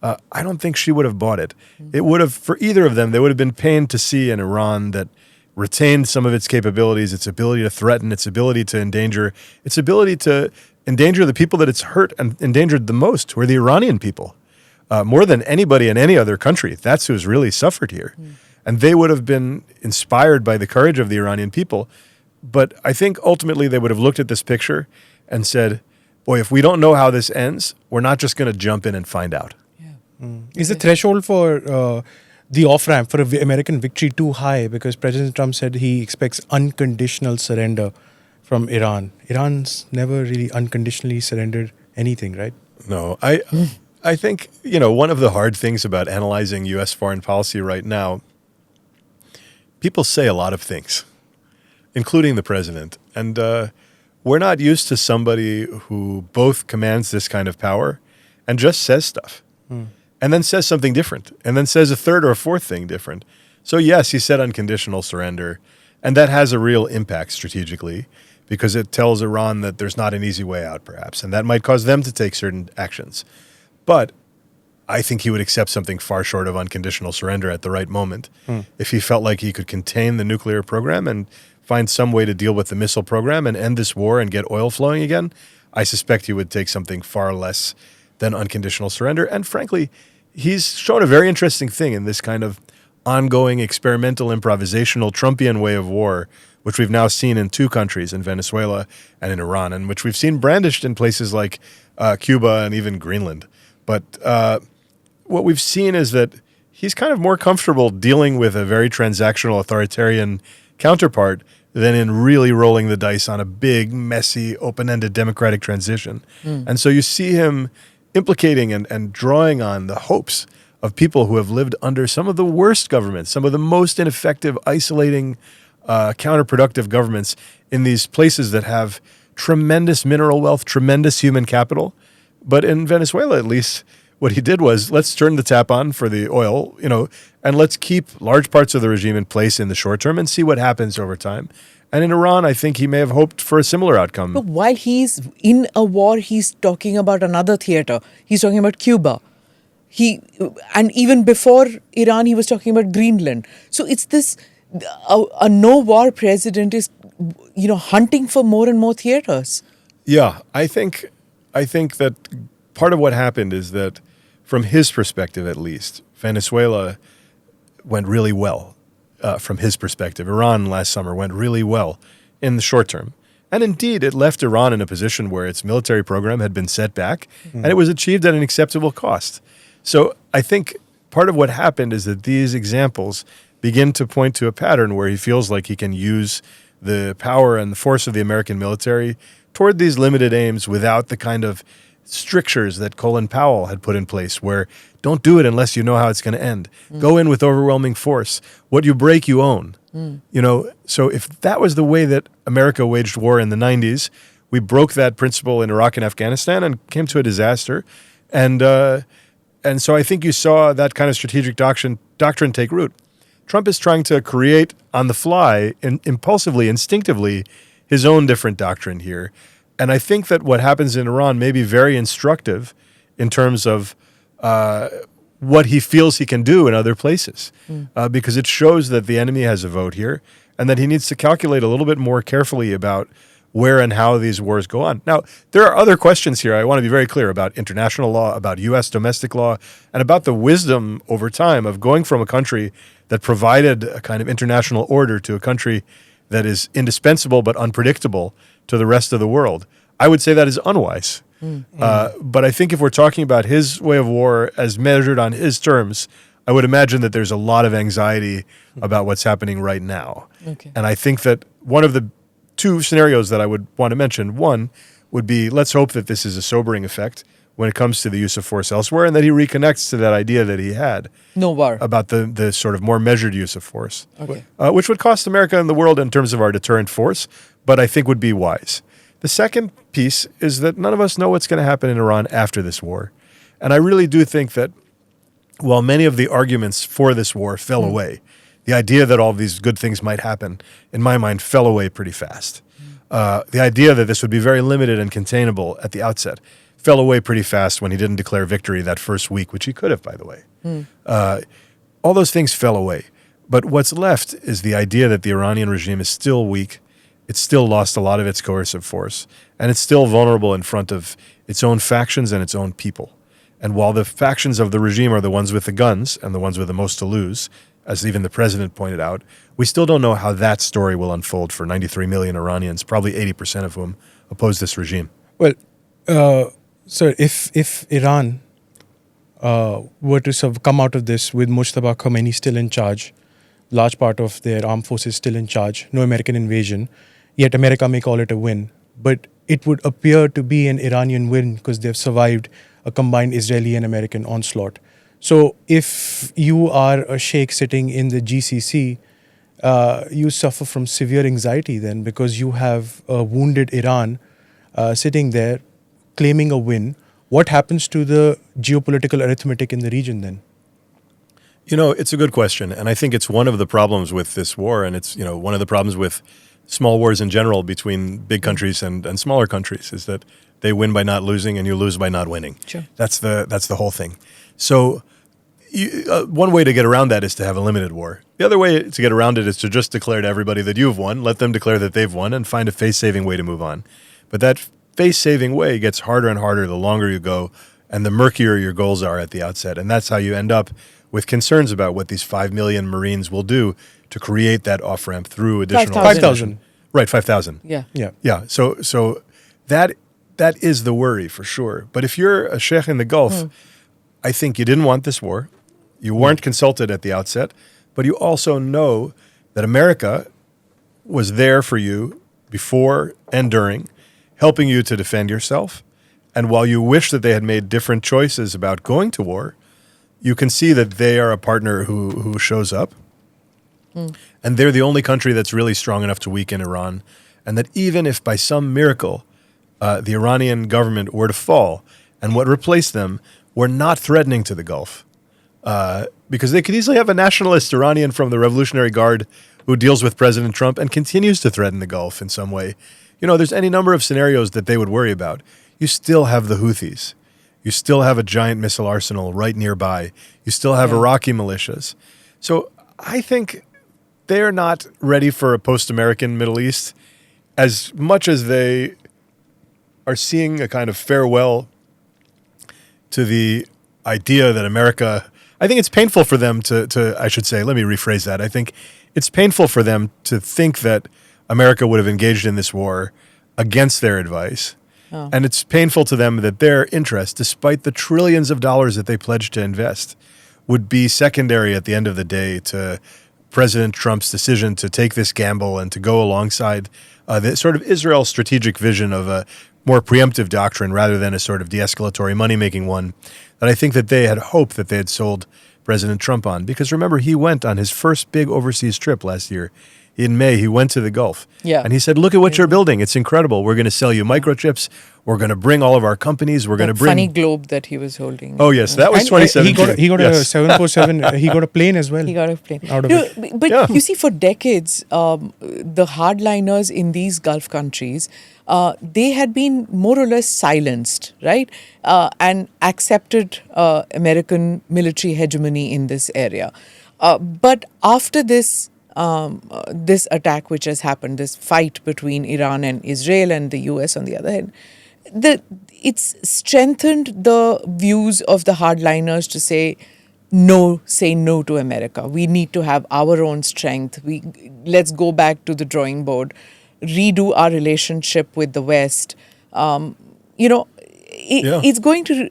I don't think she would have bought it. It would have, for either of them, they would have been pained to see an Iran that retained some of its capabilities, its ability to threaten, its ability to endanger, its ability to endanger the people that it's hurt and endangered the most, who are the Iranian people. More than anybody in any other country. That's who's really suffered here. And they would have been inspired by the courage of the Iranian people. But I think ultimately they would have looked at this picture and said, boy, if we don't know how this ends, we're not just going to jump in and find out. Is the threshold for the off-ramp for American victory too high? Because President Trump said he expects unconditional surrender from Iran. Iran's never really unconditionally surrendered anything, right? No, I think, one of the hard things about analyzing U.S. foreign policy right now, people say a lot of things, including the president. And we're not used to somebody who both commands this kind of power and just says stuff. And then says something different, and then says a third or a fourth thing different. So yes, he said unconditional surrender, and that has a real impact strategically because it tells Iran that there's not an easy way out, perhaps, and that might cause them to take certain actions. But I think he would accept something far short of unconditional surrender at the right moment if he felt like he could contain the nuclear program and find some way to deal with the missile program and end this war and get oil flowing again. I suspect he would take something far less than unconditional surrender. And frankly, he's shown a very interesting thing in this kind of ongoing experimental improvisational Trumpian way of war, which we've now seen in two countries, in Venezuela and in Iran, and which we've seen brandished in places like Cuba and even Greenland. But what we've seen is that he's kind of more comfortable dealing with a very transactional authoritarian counterpart than in really rolling the dice on a big, messy, open-ended democratic transition. And so you see him implicating and drawing on the hopes of people who have lived under some of the worst governments, some of the most ineffective, isolating, counterproductive governments in these places that have tremendous mineral wealth, tremendous human capital. But in Venezuela, at least, what he did was, let's turn the tap on for the oil, and let's keep large parts of the regime in place in the short term and see what happens over time. And in Iran, I think he may have hoped for a similar outcome. But while he's in a war, he's talking about another theater. He's talking about Cuba. And even before Iran, he was talking about Greenland. So it's this, a no-war president is, hunting for more and more theaters. Yeah, I think that part of what happened is that, from his perspective at least, Venezuela went really well. From his perspective, Iran last summer went really well in the short term. And indeed, it left Iran in a position where its military program had been set back, and it was achieved at an acceptable cost. So I think part of what happened is that these examples begin to point to a pattern where he feels like he can use the power and the force of the American military toward these limited aims without the kind of strictures that Colin Powell had put in place, where don't do it unless you know how it's going to end. Go in with overwhelming force. What you break, you own. So if that was the way that America waged war in the 90s, we broke that principle in Iraq and Afghanistan and came to a disaster. And so I think you saw that kind of strategic doctrine take root. Trump is trying to create on the fly, impulsively, instinctively, his own different doctrine here. And I think that what happens in Iran may be very instructive in terms of what he feels he can do in other places, because it shows that the enemy has a vote here and that he needs to calculate a little bit more carefully about where and how these wars go on. Now, there are other questions here I want to be very clear about: international law, about U.S. domestic law, and about the wisdom over time of going from a country that provided a kind of international order to a country that is indispensable but unpredictable to the rest of the world. I would say that is unwise. But I think if we're talking about his way of war as measured on his terms, I would imagine that there's a lot of anxiety about what's happening right now. Okay. And I think that one of the two scenarios that I would want to mention, one would be, let's hope that this is a sobering effect when it comes to the use of force elsewhere, and that he reconnects to that idea that he had No war. about the sort of more measured use of force, Okay. which would cost America and the world in terms of our deterrent force, but I think would be wise. The second piece is that none of us know what's going to happen in Iran after this war. And I really do think that while many of the arguments for this war fell away, the idea that all of these good things might happen, in my mind, fell away pretty fast. The idea that this would be very limited and containable at the outset fell away pretty fast when he didn't declare victory that first week, which he could have, by the way. All those things fell away. But what's left is the idea that the Iranian regime is still weak. It's still lost a lot of its coercive force, and it's still vulnerable in front of its own factions and its own people. And while the factions of the regime are the ones with the guns and the ones with the most to lose, as even the president pointed out, we still don't know how that story will unfold for 93 million Iranians, probably 80% of whom oppose this regime. Well, sir, if Iran were to come out of this with Mujtaba Khomeini still in charge, large part of their armed forces still in charge, no American invasion, yet America may call it a win, but it would appear to be an Iranian win because they've survived a combined Israeli and American onslaught. So if you are a sheikh sitting in the GCC, you suffer from severe anxiety then, because you have a wounded Iran sitting there claiming a win. What happens to the geopolitical arithmetic in the region then? You know, it's a good question. And I think it's one of the problems with this war. And it's, one of the problems with small wars in general between big countries and smaller countries is that they win by not losing and you lose by not winning. Sure. That's the whole thing. So one way to get around that is to have a limited war. The other way to get around it is to just declare to everybody that you've won, let them declare that they've won, and find a face-saving way to move on. But that face-saving way gets harder and harder the longer you go and the murkier your goals are at the outset. And that's how you end up with concerns about what these 5 million Marines will do to create that off-ramp through additional... 5,000. Right, 5,000. Yeah. Yeah, so that is the worry for sure. But if you're a sheikh in the Gulf, I think you didn't want this war. You weren't consulted at the outset, but you also know that America was there for you before and during, helping you to defend yourself. And while you wish that they had made different choices about going to war, you can see that they are a partner who shows up. And they're the only country that's really strong enough to weaken Iran. And that even if by some miracle the Iranian government were to fall and what replaced them were not threatening to the Gulf, because they could easily have a nationalist Iranian from the Revolutionary Guard who deals with President Trump and continues to threaten the Gulf in some way. There's any number of scenarios that they would worry about. You still have the Houthis. You still have a giant missile arsenal right nearby. You still have Iraqi militias. So I think they're not ready for a post-American Middle East as much as they are seeing a kind of farewell to the idea that America... I think it's painful for them to I should say, let me rephrase that. I think it's painful for them to think that America would have engaged in this war against their advice. Oh. And it's painful to them that their interest, despite the trillions of dollars that they pledged to invest, would be secondary at the end of the day to President Trump's decision to take this gamble and to go alongside the sort of Israel strategic vision of a more preemptive doctrine rather than a sort of de-escalatory money-making one that I think that they had hoped that they had sold President Trump on. Because remember, he went on his first big overseas trip last year. In May, he went to the Gulf. Yeah. And he said, look at what you're building. It's incredible. We're going to sell you microchips. We're going to bring all of our companies. We're going to bring... funny globe that he was holding. Oh, yes. That was 2017. He got a 747. He got a plane as well. He got a plane. Out of it. But you see, for decades, the hardliners in these Gulf countries, they had been more or less silenced, right? And accepted American military hegemony in this area. But after this attack which has happened, this fight between Iran and Israel and the U.S. on the other hand, it's strengthened the views of the hardliners to say no to America. We need to have our own strength. Let's go back to the drawing board, redo our relationship with the West. It's going to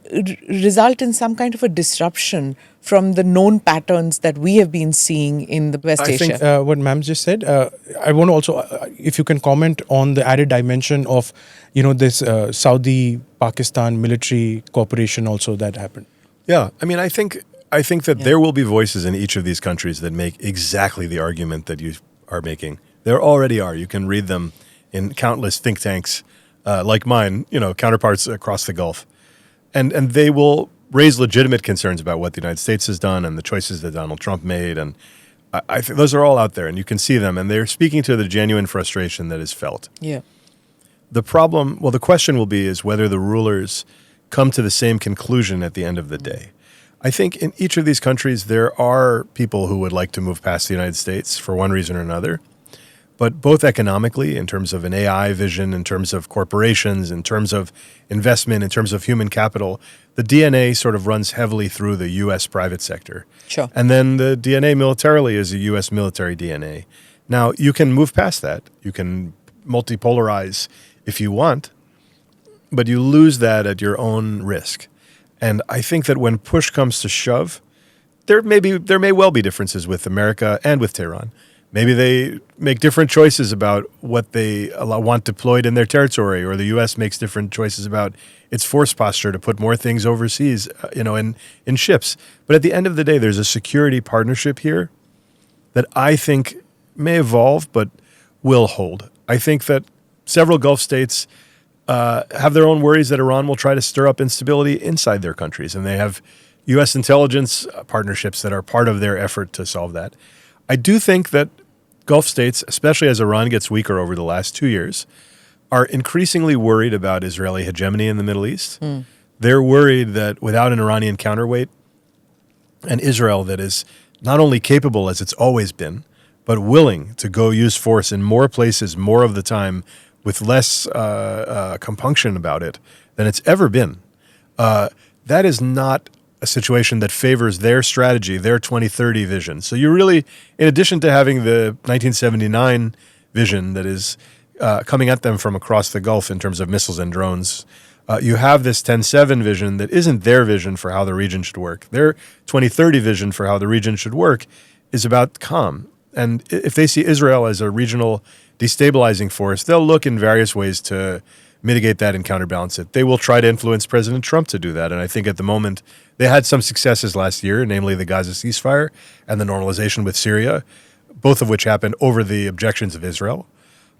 result in some kind of a disruption from the known patterns that we have been seeing in the West Asia. I think what ma'am just said, I want to also, if you can comment on the added dimension of, this Saudi-Pakistan military cooperation also that happened. Yeah, I mean, I think that there will be voices in each of these countries that make exactly the argument that you are making. There already are. You can read them in countless think tanks like mine, counterparts across the Gulf. And they will raise legitimate concerns about what the United States has done and the choices that Donald Trump made. And I think those are all out there, and you can see them. And they're speaking to the genuine frustration that is felt. Yeah. The question will be is whether the rulers come to the same conclusion at the end of the day. I think in each of these countries, there are people who would like to move past the United States for one reason or another. But both economically, in terms of an AI vision, in terms of corporations, in terms of investment, in terms of human capital, the DNA sort of runs heavily through the U.S. private sector. Sure. And then the DNA militarily is a U.S. military DNA. Now, you can move past that. You can multipolarize if you want, but you lose that at your own risk. And I think that when push comes to shove, there may well be differences with America and with Tehran. Maybe they make different choices about what they want deployed in their territory, or the U.S. makes different choices about its force posture to put more things overseas, in ships. But at the end of the day, there's a security partnership here that I think may evolve, but will hold. I think that several Gulf states have their own worries that Iran will try to stir up instability inside their countries, and they have U.S. intelligence partnerships that are part of their effort to solve that. I do think that Gulf states, especially as Iran gets weaker over the last 2 years, are increasingly worried about Israeli hegemony in the Middle East. They're worried that without an Iranian counterweight, an Israel that is not only capable as it's always been, but willing to go use force in more places more of the time with less compunction about it than it's ever been. That is not a situation that favors their strategy, their 2030 vision. So you really, in addition to having the 1979 vision that is coming at them from across the Gulf in terms of missiles and drones, you have this 10-7 vision that isn't their vision for how the region should work. Their 2030 vision for how the region should work is about calm. And if they see Israel as a regional destabilizing force, they'll look in various ways to mitigate that and counterbalance it. They will try to influence President Trump to do that. And I think at the moment they had some successes last year, namely the Gaza ceasefire and the normalization with Syria, both of which happened over the objections of Israel.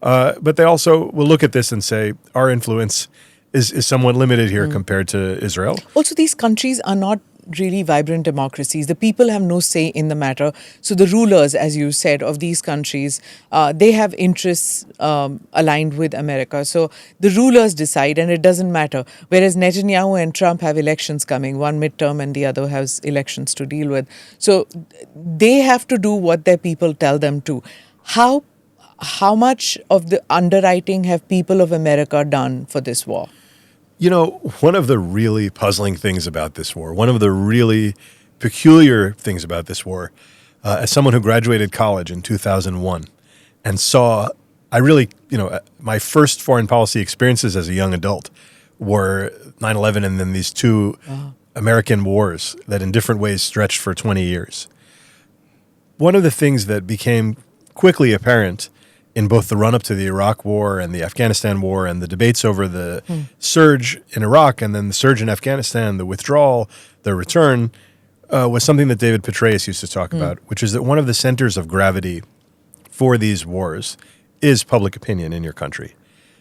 But they also will look at this and say, our influence is somewhat limited here compared to Israel. Also, these countries are not really vibrant democracies. The people have no say in the matter. So the rulers, as you said, of these countries, they have interests aligned with America. So the rulers decide and it doesn't matter. Whereas Netanyahu and Trump have elections coming, one midterm and the other has elections to deal with. So they have to do what their people tell them to. How much of the underwriting have people of America done for this war? You know, one of the really puzzling things about this war, one of the really peculiar things about this war, as someone who graduated college in 2001 and saw, my first foreign policy experiences as a young adult were 9/11 and then these two American wars that in different ways stretched for 20 years. One of the things that became quickly apparent in both the run-up to the Iraq War and the Afghanistan War and the debates over the surge in Iraq and then the surge in Afghanistan, the withdrawal, the return, was something that David Petraeus used to talk about, which is that one of the centers of gravity for these wars is public opinion in your country.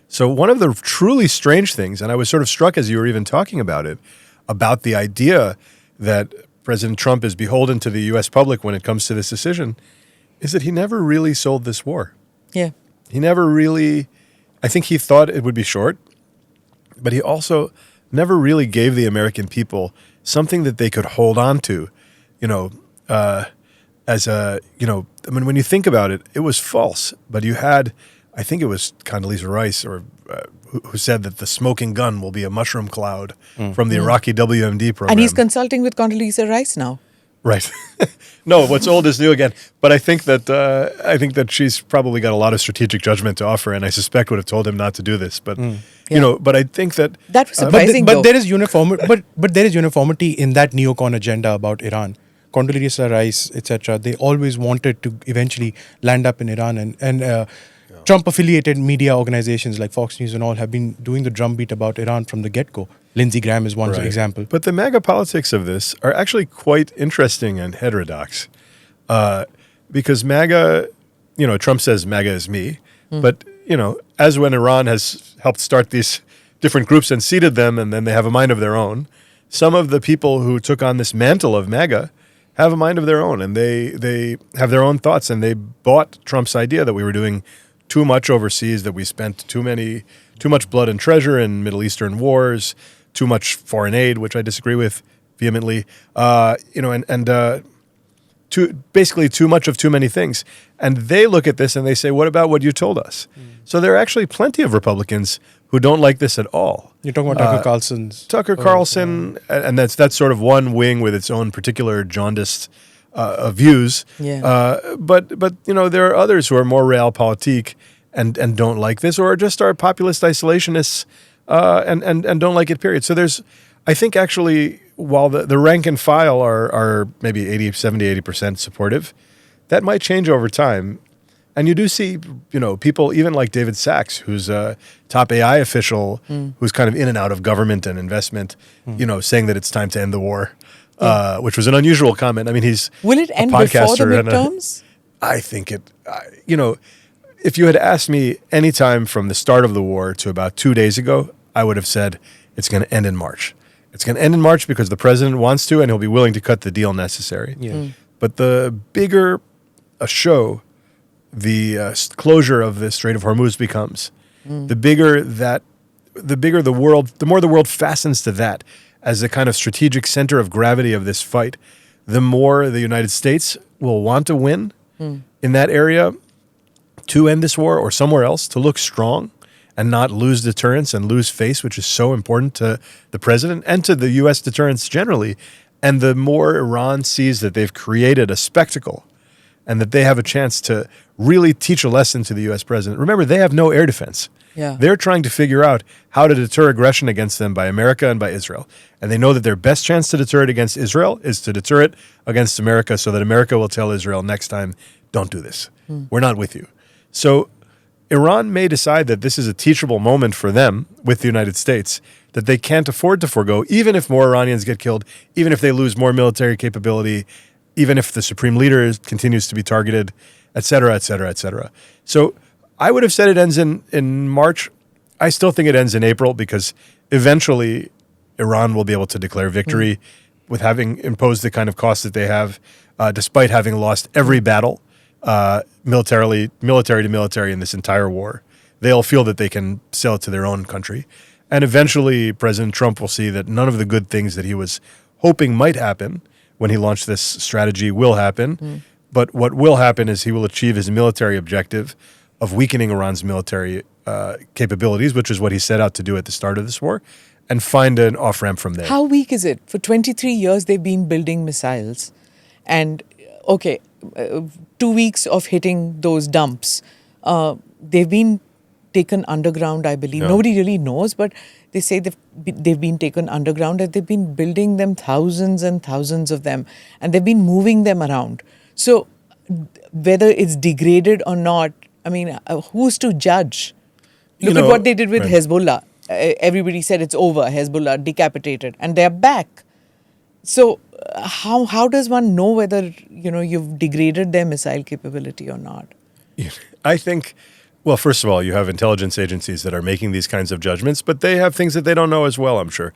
So one of the truly strange things, and I was sort of struck as you were even talking about it, about the idea that President Trump is beholden to the U.S. public when it comes to this decision, is that he never really sold this war. Yeah. He never really, I think he thought it would be short, but he also never really gave the American people something that they could hold on to, when you think about it, it was false, but you had, I think it was Condoleezza Rice who said that the smoking gun will be a mushroom cloud from the Iraqi WMD program. And he's consulting with Condoleezza Rice now. Right. No, what's old is new again. But I think that she's probably got a lot of strategic judgment to offer, and I suspect would have told him not to do this. But but I think that was surprising. But there is but there is uniformity in that neocon agenda about Iran. Condoleezza Rice, etc. They always wanted to eventually land up in Iran, and Trump-affiliated media organizations like Fox News and all have been doing the drumbeat about Iran from the get-go. Lindsey Graham is one example. But the MAGA politics of this are actually quite interesting and heterodox. Because MAGA, Trump says MAGA is me. But, as when Iran has helped start these different groups and seeded them and then they have a mind of their own, some of the people who took on this mantle of MAGA have a mind of their own and they have their own thoughts and they bought Trump's idea that we were doing too much overseas, that we spent too much blood and treasure in Middle Eastern wars, too much foreign aid, which I disagree with vehemently. basically too much of too many things. And they look at this and they say, what about what you told us? So there are actually plenty of Republicans who don't like this at all. You're talking about Tucker Carlson's. Tucker Carlson, and that's sort of one wing with its own particular jaundiced views. Yeah. But there are others who are more realpolitik and don't like this, or just are populist isolationists and don't like it, period. So I think actually, while the rank and file are maybe 80% supportive, that might change over time. And you do see, people even like David Sachs, who's a top AI official, who's kind of in and out of government and investment, saying that it's time to end the war, which was an unusual comment. I mean, Will it end before the midterms? I think if you had asked me any time from the start of the war to about 2 days ago, I would have said it's going to end in March. It's going to end in March because the president wants to, and he'll be willing to cut the deal necessary. Yeah. But the bigger a show the closure of the Strait of Hormuz becomes, the more the world fastens to that as a kind of strategic center of gravity of this fight, the more the United States will want to win in that area to end this war, or somewhere else, to look strong and not lose deterrence and lose face, which is so important to the president and to the U.S. deterrence generally. And the more Iran sees that they've created a spectacle and that they have a chance to really teach a lesson to the U.S. president. Remember, they have no air defense. Yeah. They're trying to figure out how to deter aggression against them by America and by Israel. And they know that their best chance to deter it against Israel is to deter it against America, so that America will tell Israel next time, don't do this. We're not with you. So Iran may decide that this is a teachable moment for them with the United States that they can't afford to forego, even if more Iranians get killed, even if they lose more military capability, even if the supreme leader continues to be targeted, et cetera, et cetera, et cetera. So I would have said it ends in March. I still think it ends in April, because eventually Iran will be able to declare victory with having imposed the kind of costs that they have, despite having lost every battle, military to military in this entire war. They'll feel that they can sell it to their own country. And eventually President Trump will see that none of the good things that he was hoping might happen when he launched this strategy will happen. But what will happen is he will achieve his military objective of weakening Iran's military capabilities, which is what he set out to do at the start of this war, and find an off-ramp from there. How weak is it? For 23 years, they've been building missiles. And, 2 weeks of hitting those dumps. They've been taken underground, I believe. No. Nobody really knows, but they say they've been taken underground, and they've been building them, thousands and thousands of them, and they've been moving them around. So whether it's degraded or not, I mean, who's to judge? Look at what they did with Hezbollah. Everybody said it's over, Hezbollah decapitated, and they're back. So how does one know whether, you've degraded their missile capability or not? I think, well, first of all, you have intelligence agencies that are making these kinds of judgments, but they have things that they don't know as well, I'm sure.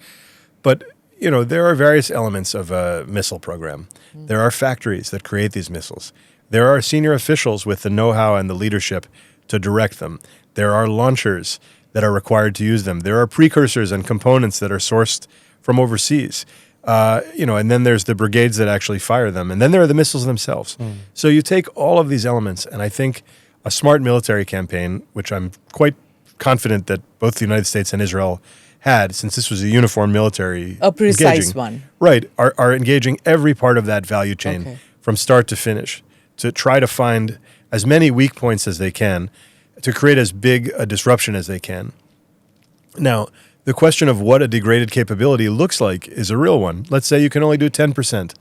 But, there are various elements of a missile program. There are factories that create these missiles. There are senior officials with the know-how and the leadership to direct them. There are launchers that are required to use them. There are precursors and components that are sourced from overseas. And then there's the brigades that actually fire them. And then there are the missiles themselves. So you take all of these elements, and I think a smart military campaign, which I'm quite confident that both the United States and Israel had, since this was a uniform military A precise engaging, one. Right, are engaging every part of that value chain from start to finish to try to find as many weak points as they can to create as big a disruption as they can. Now, the question of what a degraded capability looks like is a real one. Let's say you can only do 10%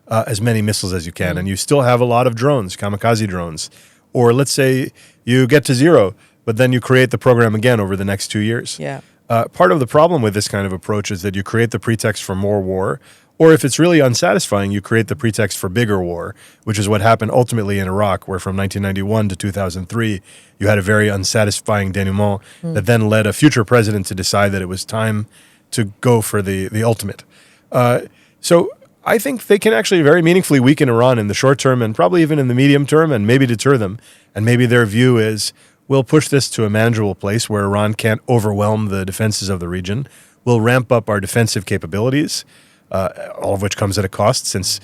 as many missiles as you can, and you still have a lot of drones, kamikaze drones. Or let's say you get to zero, but then you create the program again over the next 2 years. Yeah. Part of the problem with this kind of approach is that you create the pretext for more war, or if it's really unsatisfying, you create the pretext for bigger war, which is what happened ultimately in Iraq, where from 1991 to 2003, you had a very unsatisfying denouement that then led a future president to decide that it was time to go for the ultimate. So I think they can actually very meaningfully weaken Iran in the short term, and probably even in the medium term, and maybe deter them. And maybe their view is, we'll push this to a manageable place where Iran can't overwhelm the defenses of the region. We'll ramp up our defensive capabilities, all of which comes at a cost, since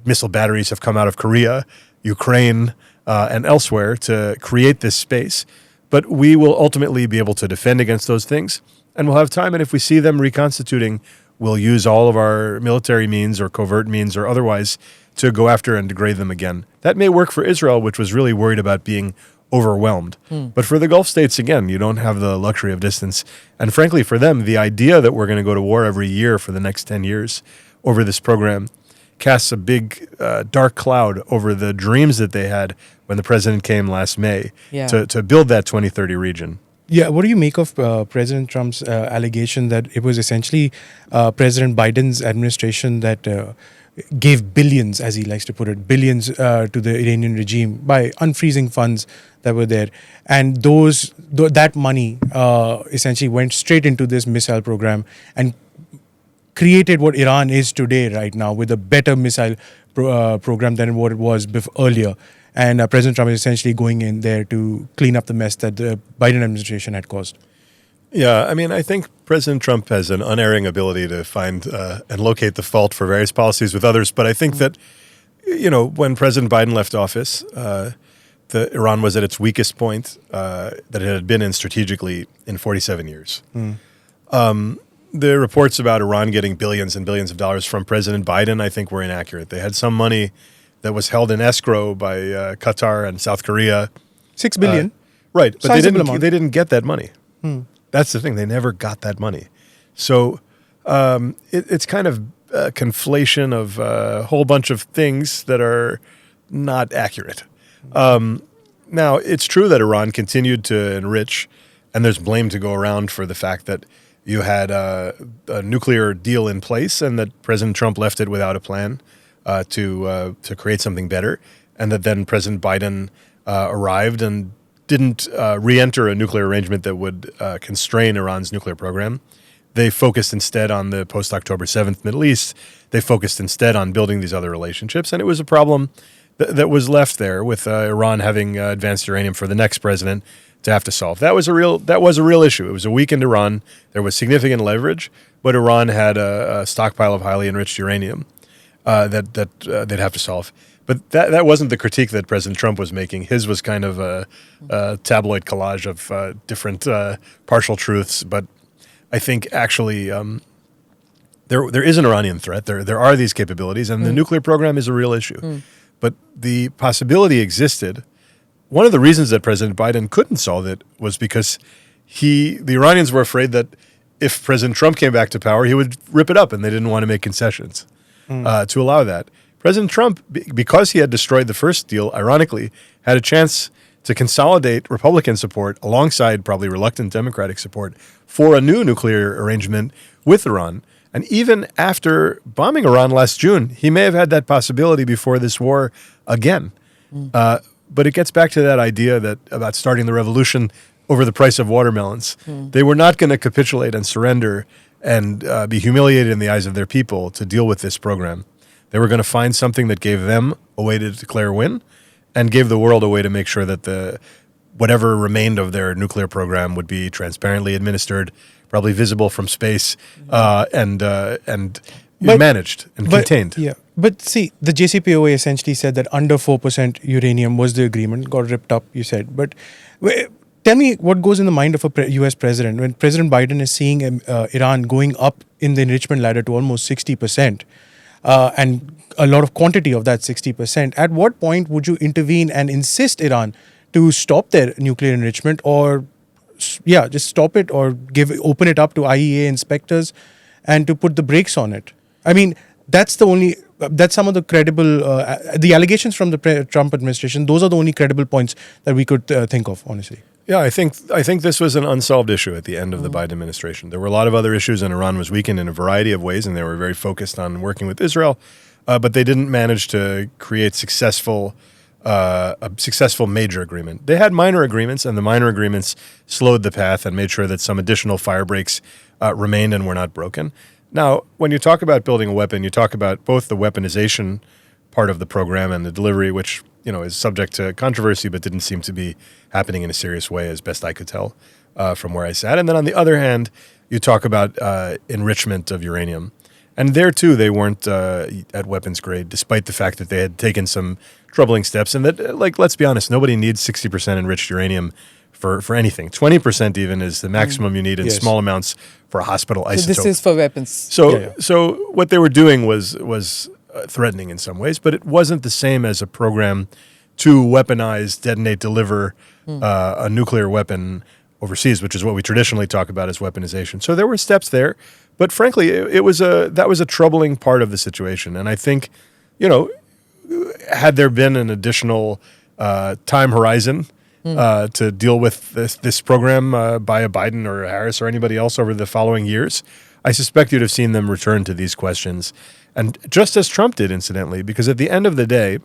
missile batteries have come out of Korea, Ukraine, and elsewhere to create this space. But we will ultimately be able to defend against those things, and we'll have time. And if we see them reconstituting, we'll use all of our military means or covert means or otherwise to go after and degrade them again. That may work for Israel, which was really worried about being overwhelmed. But for the Gulf states, again, you don't have the luxury of distance. And frankly, for them, the idea that we're going to go to war every year for the next 10 years over this program casts a big dark cloud over the dreams that they had when the president came last May to build that 2030 region. Yeah, what do you make of President Trump's allegation that it was essentially President Biden's administration that gave billions, as he likes to put it, billions to the Iranian regime by unfreezing funds that were there, and that money essentially went straight into this missile program and created what Iran is today, right now, with a better missile program than what it was earlier. And President Trump is essentially going in there to clean up the mess that the Biden administration had caused. Yeah, I mean, I think President Trump has an unerring ability to find and locate the fault for various policies with others. But I think that, when President Biden left office, Iran was at its weakest point that it had been in strategically in 47 years. The reports about Iran getting billions and billions of dollars from President Biden, I think, were inaccurate. They had some money that was held in escrow by Qatar and South Korea. $6 billion. Right, but they Sizable didn't get that money. That's the thing. They never got that money. So it's kind of a conflation of a whole bunch of things that are not accurate. Now, it's true that Iran continued to enrich, and there's blame to go around for the fact that you had a nuclear deal in place and that President Trump left it without a plan to create something better, and that then President Biden arrived and didn't re-enter a nuclear arrangement that would constrain Iran's nuclear program. They focused instead on the post-October 7th Middle East. They focused instead on building these other relationships, and it was a problem that was left there with Iran having advanced uranium for the next president to have to solve. That was a real issue. It was a weakened Iran. There was significant leverage, but Iran had a stockpile of highly enriched uranium that they'd have to solve. But that wasn't the critique that President Trump was making. His was kind of a tabloid collage of different partial truths. But I think actually there is an Iranian threat. There are these capabilities, and the nuclear program is a real issue. But the possibility existed. One of the reasons that President Biden couldn't solve it was because the Iranians were afraid that if President Trump came back to power, he would rip it up, and they didn't want to make concessions to allow that. President Trump, because he had destroyed the first deal, ironically, had a chance to consolidate Republican support alongside probably reluctant Democratic support for a new nuclear arrangement with Iran. And even after bombing Iran last June, he may have had that possibility before this war again. But it gets back to that idea about starting the revolution over the price of watermelons. They were not going to capitulate and surrender and be humiliated in the eyes of their people to deal with this program. They were going to find something that gave them a way to declare a win and gave the world a way to make sure that whatever remained of their nuclear program would be transparently administered, probably visible from space, and managed and contained. Yeah. But see, the JCPOA essentially said that under 4% uranium was the agreement, got ripped up, you said. But tell me what goes in the mind of a U.S. president when President Biden is seeing Iran going up in the enrichment ladder to almost 60%. And a lot of quantity of that 60%. At what point would you intervene and insist Iran to stop their nuclear enrichment, or just stop it, or open it up to IAEA inspectors and to put the brakes on it? I mean, that's some of the credible, the allegations from the Trump administration, those are the only credible points that we could think of, honestly. Yeah, I think this was an unsolved issue at the end of the Biden administration. There were a lot of other issues, and Iran was weakened in a variety of ways, and they were very focused on working with Israel, but they didn't manage to create a successful major agreement. They had minor agreements, and the minor agreements slowed the path and made sure that some additional fire breaks remained and were not broken. Now, when you talk about building a weapon, you talk about both the weaponization part of the program and the delivery, which is subject to controversy, but didn't seem to be happening in a serious way, as best I could tell from where I sat. And then on the other hand, you talk about enrichment of uranium. And there, too, they weren't at weapons grade, despite the fact that they had taken some troubling steps. And that, let's be honest, nobody needs 60% enriched uranium for anything. 20% even is the maximum you need in small amounts for a hospital isotope. So this is for weapons. So what they were doing was threatening in some ways, but it wasn't the same as a program to weaponize, detonate, deliver a nuclear weapon overseas, which is what we traditionally talk about as weaponization. So there were steps there, but frankly, that was a troubling part of the situation. And I think, had there been an additional time horizon to deal with this program by a Biden or a Harris or anybody else over the following years, I suspect you'd have seen them return to these questions. And just as Trump did, incidentally, because at the end of the day,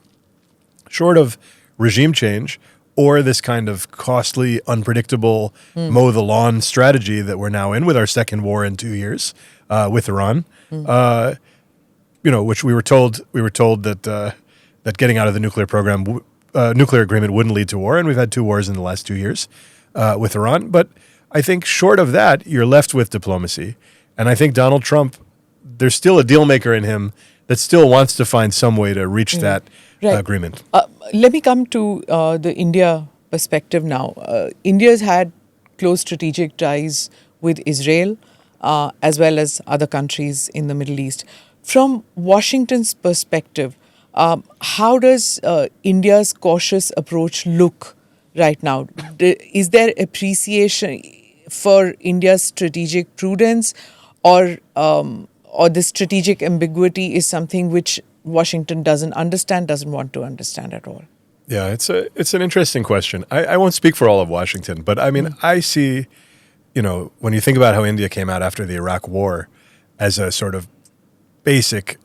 short of regime change or this kind of costly, unpredictable mow the lawn strategy that we're now in with our second war in 2 years with Iran, which we were told that getting out of the nuclear program, nuclear agreement wouldn't lead to war, and we've had 2 wars in the last 2 years with Iran. But I think short of that, you're left with diplomacy. And I think Donald Trump, there's still a deal maker in him that still wants to find some way to reach that agreement. Let me come to the India perspective now. India's had close strategic ties with Israel as well as other countries in the Middle East. From Washington's perspective, how does India's cautious approach look right now? Is there appreciation for India's strategic prudence, or the strategic ambiguity is something which Washington doesn't want to understand at all? Yeah, it's an interesting question. I won't speak for all of Washington, but I mean, I see, when you think about how India came out after the Iraq War as a sort of basic,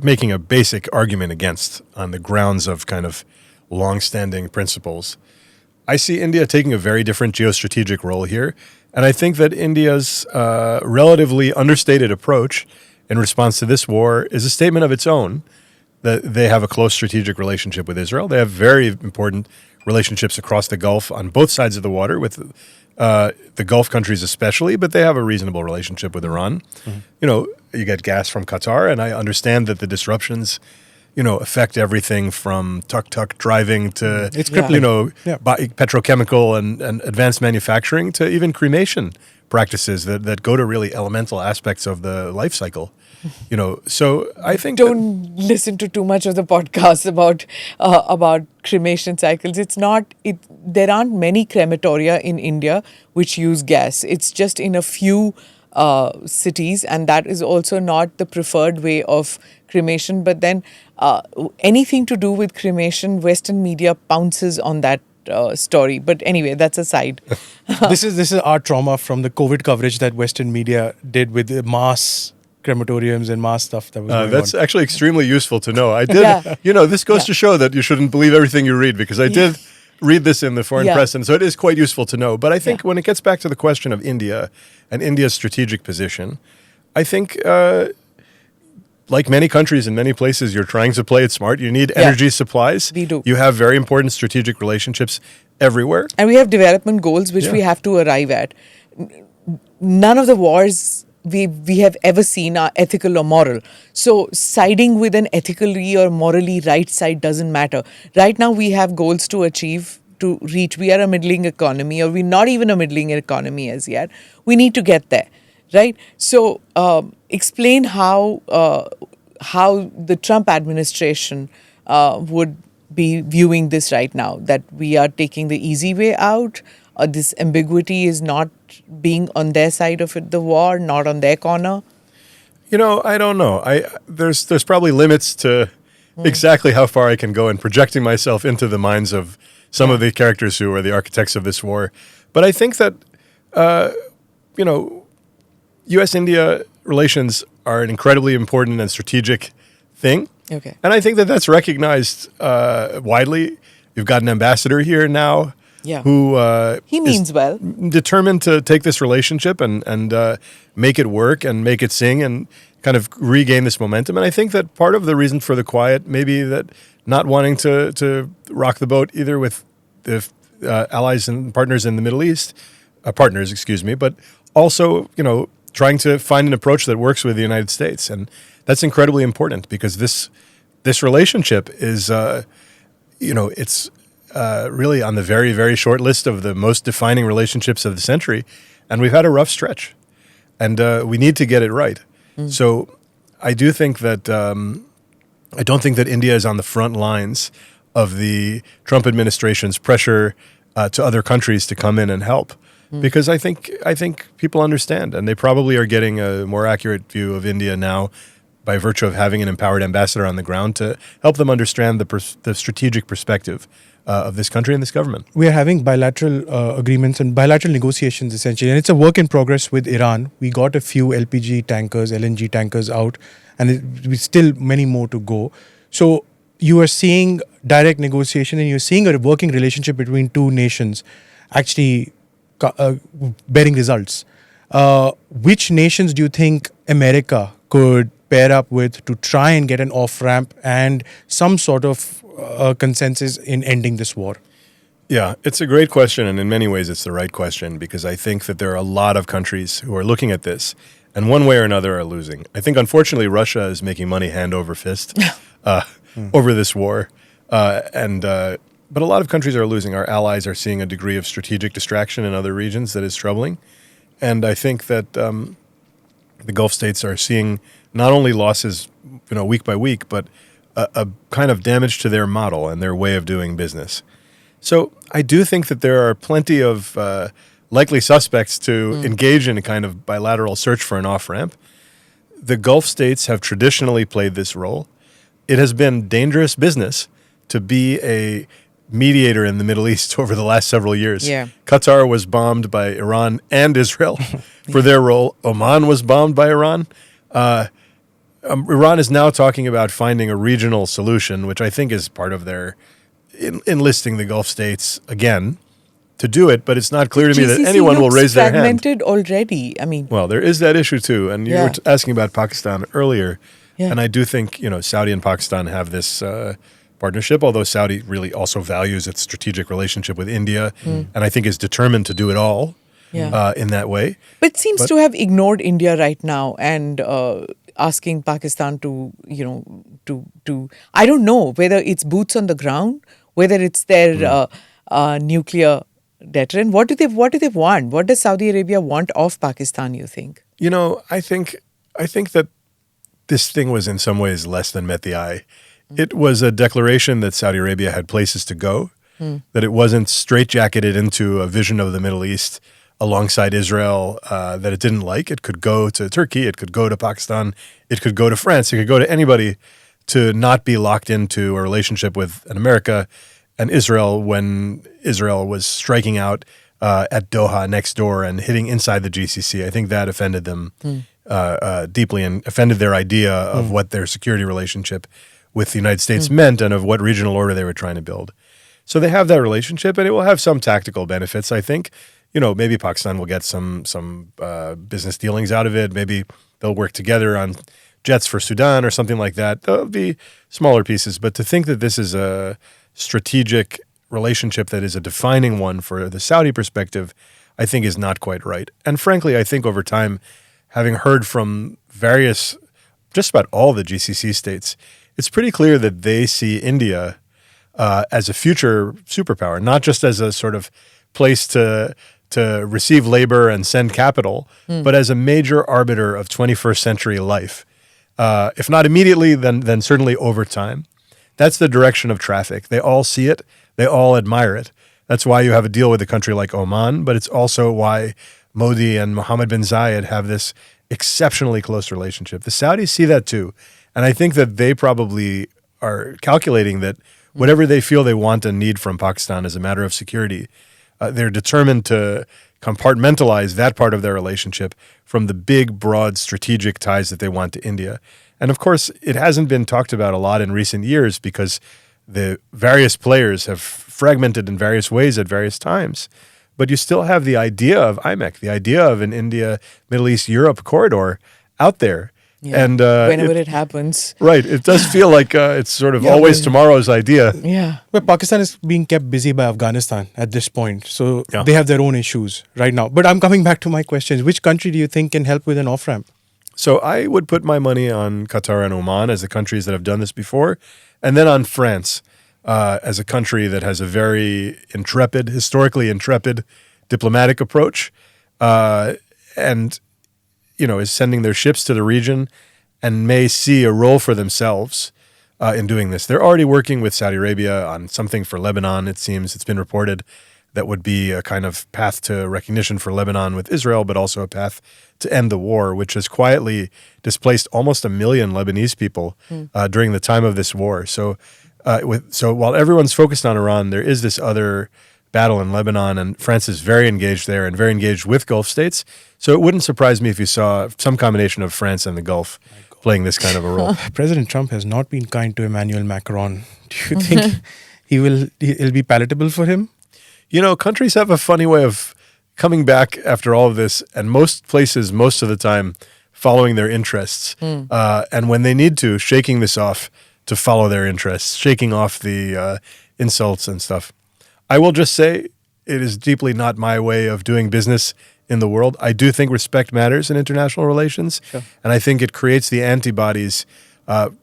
making a basic argument against on the grounds of kind of long-standing principles, I see India taking a very different geostrategic role here. And I think that India's relatively understated approach in response to this war is a statement of its own, that they have a close strategic relationship with Israel. They have very important relationships across the Gulf on both sides of the water, with the Gulf countries especially, but they have a reasonable relationship with Iran. You get gas from Qatar, and I understand that the disruptions affect everything from tuk-tuk driving to, petrochemical and advanced manufacturing to even cremation practices that go to really elemental aspects of the life cycle. So I think don't listen to too much of the podcast about cremation cycles. There aren't many crematoria in India which use gas. It's just in a few cities, and that is also not the preferred way of cremation. But then anything to do with cremation, Western media pounces on that story. But anyway, that's aside. This is our trauma from the COVID coverage that Western media did with the mass crematoriums and mass stuff that was going that's on. actually extremely useful to know. I did, this goes to show that you shouldn't believe everything you read, because I did read this in the foreign press, and so it is quite useful to know. But I think when it gets back to the question of India and India's strategic position, I think like many countries in many places, you're trying to play it smart. You need energy supplies. We do. You have very important strategic relationships everywhere. And we have development goals which we have to arrive at. None of the wars we have ever seen are ethical or moral. So siding with an ethically or morally right side doesn't matter. Right now we have goals to achieve, to reach. We are a middling economy, or we're not even a middling economy as yet. We need to get there, right? So explain how the Trump administration would be viewing this right now, that we are taking the easy way out, or this ambiguity is not being on their side of it, the war, not on their corner? I don't know. There's probably limits to exactly how far I can go in projecting myself into the minds of some of the characters who are the architects of this war. But I think that, U.S.-India relations are an incredibly important and strategic thing. Okay. And I think that that's recognized widely. You've got an ambassador here now who he means well, determined to take this relationship and make it work and make it sing and kind of regain this momentum. And I think that part of the reason for the quiet may be that not wanting to rock the boat either with the allies and partners in the Middle East, but also, trying to find an approach that works with the United States. And that's incredibly important because this relationship is, it's really on the very, very short list of the most defining relationships of the century. And we've had a rough stretch. And we need to get it right. So I do think that I don't think that India is on the front lines of the Trump administration's pressure to other countries to come in and help, because I think people understand, and they probably are getting a more accurate view of India now by virtue of having an empowered ambassador on the ground to help them understand the strategic perspective of this country and this government. We are having bilateral agreements and bilateral negotiations essentially, and it's a work in progress with Iran. We got a few LNG tankers out, and there's still many more to go. So you are seeing direct negotiation, and you're seeing a working relationship between two nations actually bearing results. Which nations do you think America could pair up with to try and get an off-ramp and some sort of consensus in ending this war? Yeah, it's a great question, and in many ways it's the right question, because I think that there are a lot of countries who are looking at this and one way or another are losing. I think, unfortunately, Russia is making money hand over fist over this war, but a lot of countries are losing. Our allies are seeing a degree of strategic distraction in other regions that is troubling, and I think that the Gulf states are seeing not only losses, week by week, but a kind of damage to their model and their way of doing business. So I do think that there are plenty of likely suspects to engage in a kind of bilateral search for an off-ramp. The Gulf states have traditionally played this role. It has been dangerous business to be a mediator in the Middle East over the last several years. Yeah. Qatar was bombed by Iran and Israel for their role. Oman was bombed by Iran. Iran is now talking about finding a regional solution, which I think is part of their enlisting the Gulf states again to do it, but it's not clear to me that anyone will raise their hand. Fragmented already. Well, there is that issue too, and you were asking about Pakistan earlier, and I do think Saudi and Pakistan have this partnership, although Saudi really also values its strategic relationship with India, and I think is determined to do it all in that way. But seems to have ignored India right now and asking Pakistan to I don't know whether it's boots on the ground, whether it's their nuclear deterrent. What do they want? What does Saudi Arabia want of Pakistan, you think? I think that this thing was in some ways less than met the eye. It was a declaration that Saudi Arabia had places to go, that it wasn't straitjacketed into a vision of the Middle East alongside Israel that it didn't like. It could go to Turkey, it could go to Pakistan, it could go to France, it could go to anybody to not be locked into a relationship with an America and Israel when Israel was striking out at Doha next door and hitting inside the GCC. I think that offended them deeply and offended their idea of what their security relationship with the United States meant and of what regional order they were trying to build. So they have that relationship, and it will have some tactical benefits, I think. Maybe Pakistan will get some business dealings out of it. Maybe they'll work together on jets for Sudan or something like that. There'll be smaller pieces. But to think that this is a strategic relationship that is a defining one for the Saudi perspective, I think is not quite right. And frankly, I think over time, having heard from just about all the GCC states, it's pretty clear that they see India as a future superpower, not just as a sort of place to receive labor and send capital, but as a major arbiter of 21st century life. If not immediately, then certainly over time. That's the direction of traffic. They all see it. They all admire it. That's why you have a deal with a country like Oman, but it's also why Modi and Mohammed bin Zayed have this exceptionally close relationship. The Saudis see that too. And I think that they probably are calculating that whatever they feel they want and need from Pakistan as a matter of security, they're determined to compartmentalize that part of their relationship from the big, broad strategic ties that they want to India. And of course, it hasn't been talked about a lot in recent years because the various players have fragmented in various ways at various times. But you still have the idea of IMEC, the idea of an India, Middle East, Europe corridor out there. Yeah. And Whenever it happens. right, it does feel like it's sort of Yeah, always well- tomorrow's idea. Yeah. But Pakistan is being kept busy by Afghanistan at this point. So Yeah. they have their own issues right now. But I'm coming back to my questions. Which country do you think can help with an off-ramp? So I would put my money on Qatar and Oman as the countries that have done this before, and then on France as a country that has a very intrepid, historically intrepid diplomatic approach, and is sending their ships to the region and may see a role for themselves in doing this. They're already working with Saudi Arabia on something for Lebanon, it seems. It's been reported that would be a kind of path to recognition for Lebanon with Israel, but also a path to end the war, which has quietly displaced almost 1 million Lebanese people during the time of this war. So while everyone's focused on Iran, there is this other battle in Lebanon, and France is very engaged there and very engaged with Gulf states. So it wouldn't surprise me if you saw some combination of France and the Gulf playing this kind of a role. President Trump has not been kind to Emmanuel Macron. Do you think it'll be palatable for him? Countries have a funny way of coming back after all of this, and most places, most of the time, following their interests. And when they need to, shaking this off to follow their interests, shaking off the insults and stuff. I will just say it is deeply not my way of doing business in the world. I do think respect matters in international relations, and I think it creates the antibodies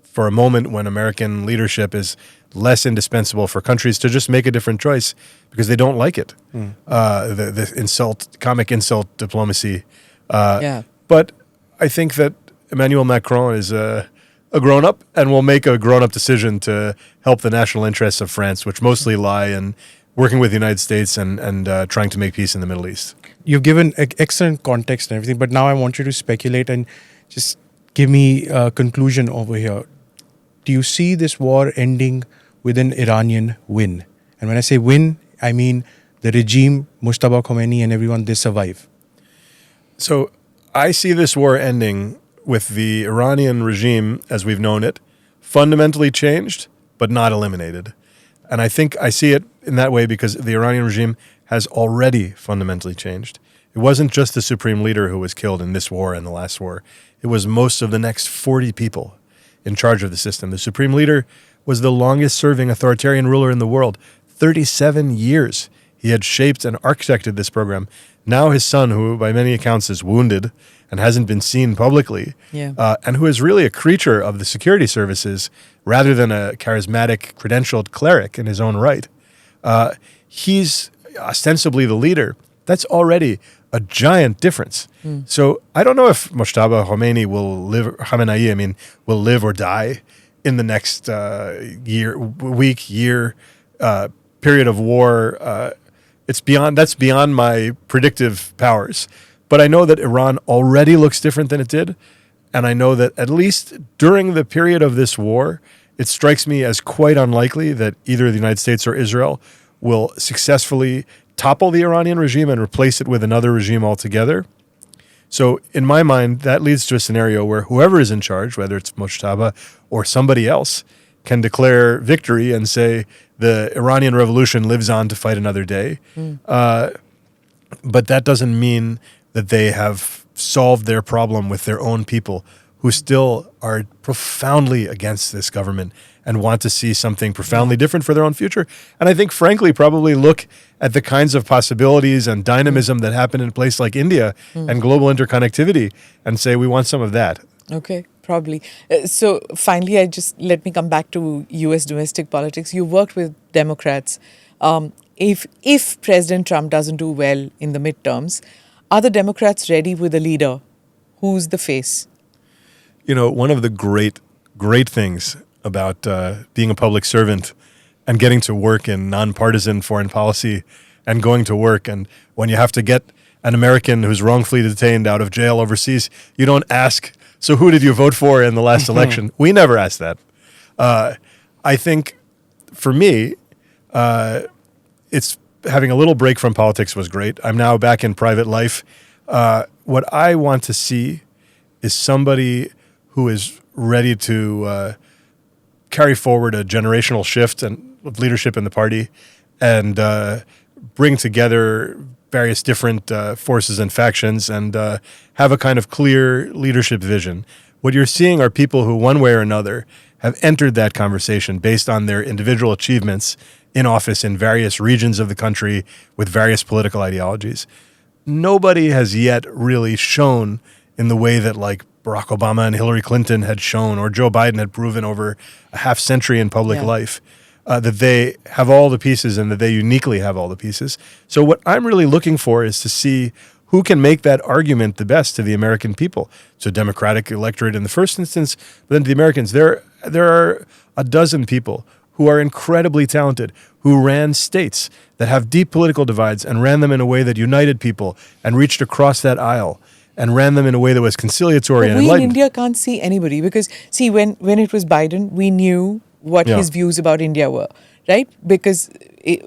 for a moment when American leadership is less indispensable for countries to just make a different choice because they don't like it. The comic insult diplomacy. But I think that Emmanuel Macron is a grown-up and will make a grown-up decision to help the national interests of France, which mostly lie in working with the United States and trying to make peace in the Middle East. You've given excellent context and everything, but now I want you to speculate and just give me a conclusion over here. Do you see this war ending with an Iranian win? And when I say win, I mean the regime, Mujtaba Khomeini and everyone, they survive. So I see this war ending with the Iranian regime, as we've known it, fundamentally changed, but not eliminated. And I think I see it in that way because the Iranian regime has already fundamentally changed. It wasn't just the supreme leader who was killed in this war and the last war. It was most of the next 40 people in charge of the system. The supreme leader was the longest-serving authoritarian ruler in the world. 37 years he had shaped and architected this program. Now his son, who by many accounts is wounded and hasn't been seen publicly, and who is really a creature of the security services rather than a charismatic, credentialed cleric in his own right, he's ostensibly the leader. That's already a giant difference. So I don't know if Mujtaba Khomeini will live or die in the next year period of war. That's beyond my predictive powers. But I know that Iran already looks different than it did. And I know that at least during the period of this war, it strikes me as quite unlikely that either the United States or Israel will successfully topple the Iranian regime and replace it with another regime altogether. So in my mind, that leads to a scenario where whoever is in charge, whether it's Mujtaba or somebody else, can declare victory and say the Iranian revolution lives on to fight another day. But that doesn't mean that they have solved their problem with their own people who still are profoundly against this government and want to see something profoundly different for their own future. And I think, frankly, probably look at the kinds of possibilities and dynamism that happen in a place like India and global interconnectivity and say, we want some of that. Okay, probably. So finally, let me come back to U.S. domestic politics. You worked with Democrats. If President Trump doesn't do well in the midterms, are the Democrats ready with a leader? Who's the face? One of the great things about being a public servant and getting to work in nonpartisan foreign policy and going to work, and when you have to get an American who's wrongfully detained out of jail overseas, you don't ask, so who did you vote for in the last election? We never ask that. I think for me, it's having a little break from politics was great. I'm now back in private life. What I want to see is somebody who is ready to carry forward a generational shift of leadership in the party and bring together various different forces and factions and have a kind of clear leadership vision What you're seeing are people who, one way or another, have entered that conversation based on their individual achievements in office in various regions of the country with various political ideologies. Nobody has yet really shown in the way that like Barack Obama and Hillary Clinton had shown, or Joe Biden had proven over a half century in public life, that they have all the pieces and that they uniquely have all the pieces. So what I'm really looking for is to see who can make that argument the best to the American people. So Democratic electorate in the first instance, but then to the Americans. There are a dozen people who are incredibly talented, who ran states that have deep political divides and ran them in a way that united people and reached across that aisle and ran them in a way that was conciliatory and we enlightened. in India can't see anybody because, see, when it was Biden, we knew what his views about India were, right? Because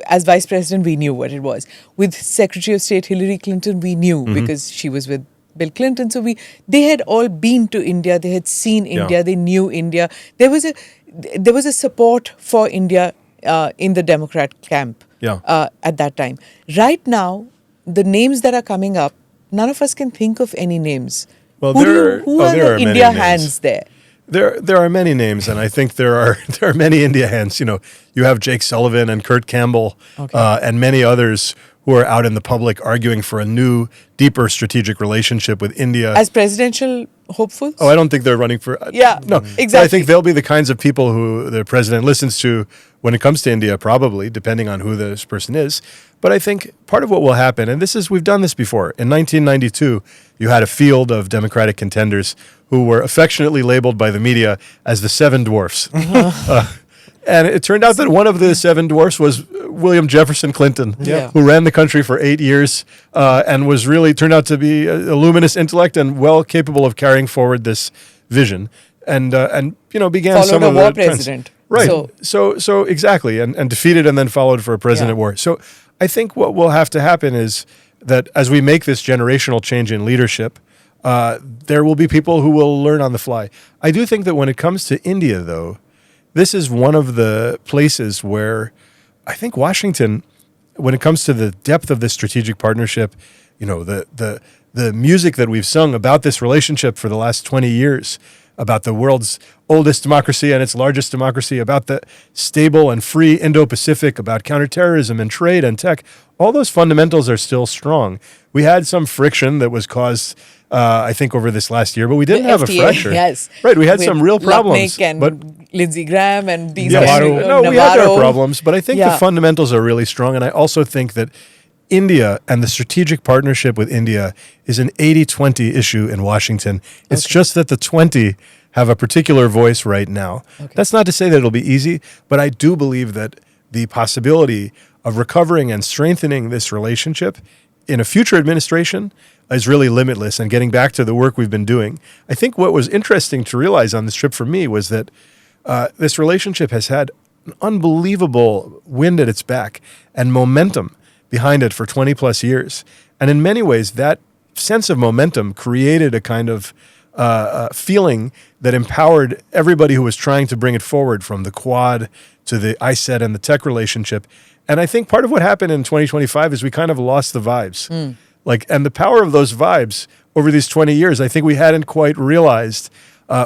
as vice president, we knew what it was. With Secretary of State Hillary Clinton, we knew because she was with Bill Clinton. So they had all been to India. They had seen India. They knew India. There was a support for India in the Democrat camp at that time. Right now, the names that are coming up, none of us can think of any names. Well, who are the India hands there? There are many names, and I think there are many India hands. You know, you have Jake Sullivan and Kurt Campbell and many others who are out in the public arguing for a new, deeper strategic relationship with India. As presidential hopefuls? Oh, I don't think they're running for... No, exactly. I think they'll be the kinds of people who the president listens to when it comes to India, probably, depending on who this person is. But I think part of what will happen, and we've done this before. In 1992, you had a field of Democratic contenders who were affectionately labeled by the media as the Seven Dwarfs. And it turned out that one of the Seven Dwarfs was William Jefferson Clinton, who ran the country for 8 years and was really turned out to be a luminous intellect and well capable of carrying forward this vision. And began followed some a of war the trends. president. Right. So exactly, and defeated and then followed for a president war. So I think what will have to happen is that as we make this generational change in leadership, there will be people who will learn on the fly. I do think that when it comes to India, though, this is one of the places where I think Washington, when it comes to the depth of this strategic partnership, the music that we've sung about this relationship for the last 20 years, about the world's oldest democracy and its largest democracy, about the stable and free Indo-Pacific, about counterterrorism and trade and tech, all those fundamentals are still strong. We had some friction that was caused, I think, over this last year, but we didn't have FTA, a fracture. Yes. Right, we had some real problems. Lutnick and but Lindsey Graham and these Navarro. No, we had our problems, but I think the Yeah. fundamentals are really strong, and I also think that India and the strategic partnership with India is an 80-20 issue in Washington. It's just that the 20 have a particular voice right now. That's not to say that it'll be easy, but I do believe that the possibility of recovering and strengthening this relationship in a future administration is really limitless, and getting back to the work we've been doing. I think what was interesting to realize on this trip for me was that this relationship has had an unbelievable wind at its back and momentum behind it for 20 plus years. And in many ways, that sense of momentum created a kind of feeling that empowered everybody who was trying to bring it forward, from the Quad to the ISET and the tech relationship. And I think part of what happened in 2025 is we kind of lost the vibes. And the power of those vibes over these 20 years, I think we hadn't quite realized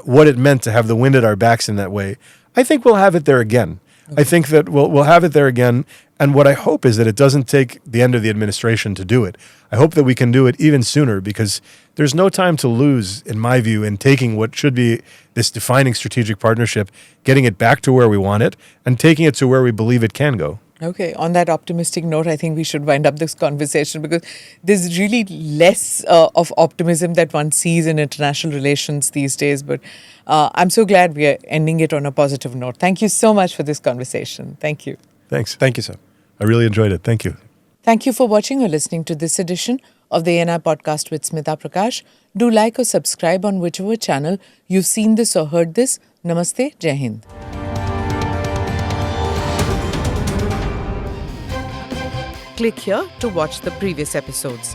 what it meant to have the wind at our backs in that way. I think we'll have it there again. I think that we'll have it there again. And what I hope is that it doesn't take the end of the administration to do it. I hope that we can do it even sooner, because there's no time to lose, in my view, in taking what should be this defining strategic partnership, getting it back to where we want it, and taking it to where we believe it can go. Okay, on that optimistic note, I think we should wind up this conversation, because there's really less of optimism that one sees in international relations these days. But I'm so glad we are ending it on a positive note. Thank you so much for this conversation. Thank you. Thanks. Thank you, sir. I really enjoyed it. Thank you. Thank you for watching or listening to this edition of the ANI podcast with Smita Prakash. Do like or subscribe on whichever channel you've seen this or heard this. Namaste. Jai Hind. Click here to watch the previous episodes.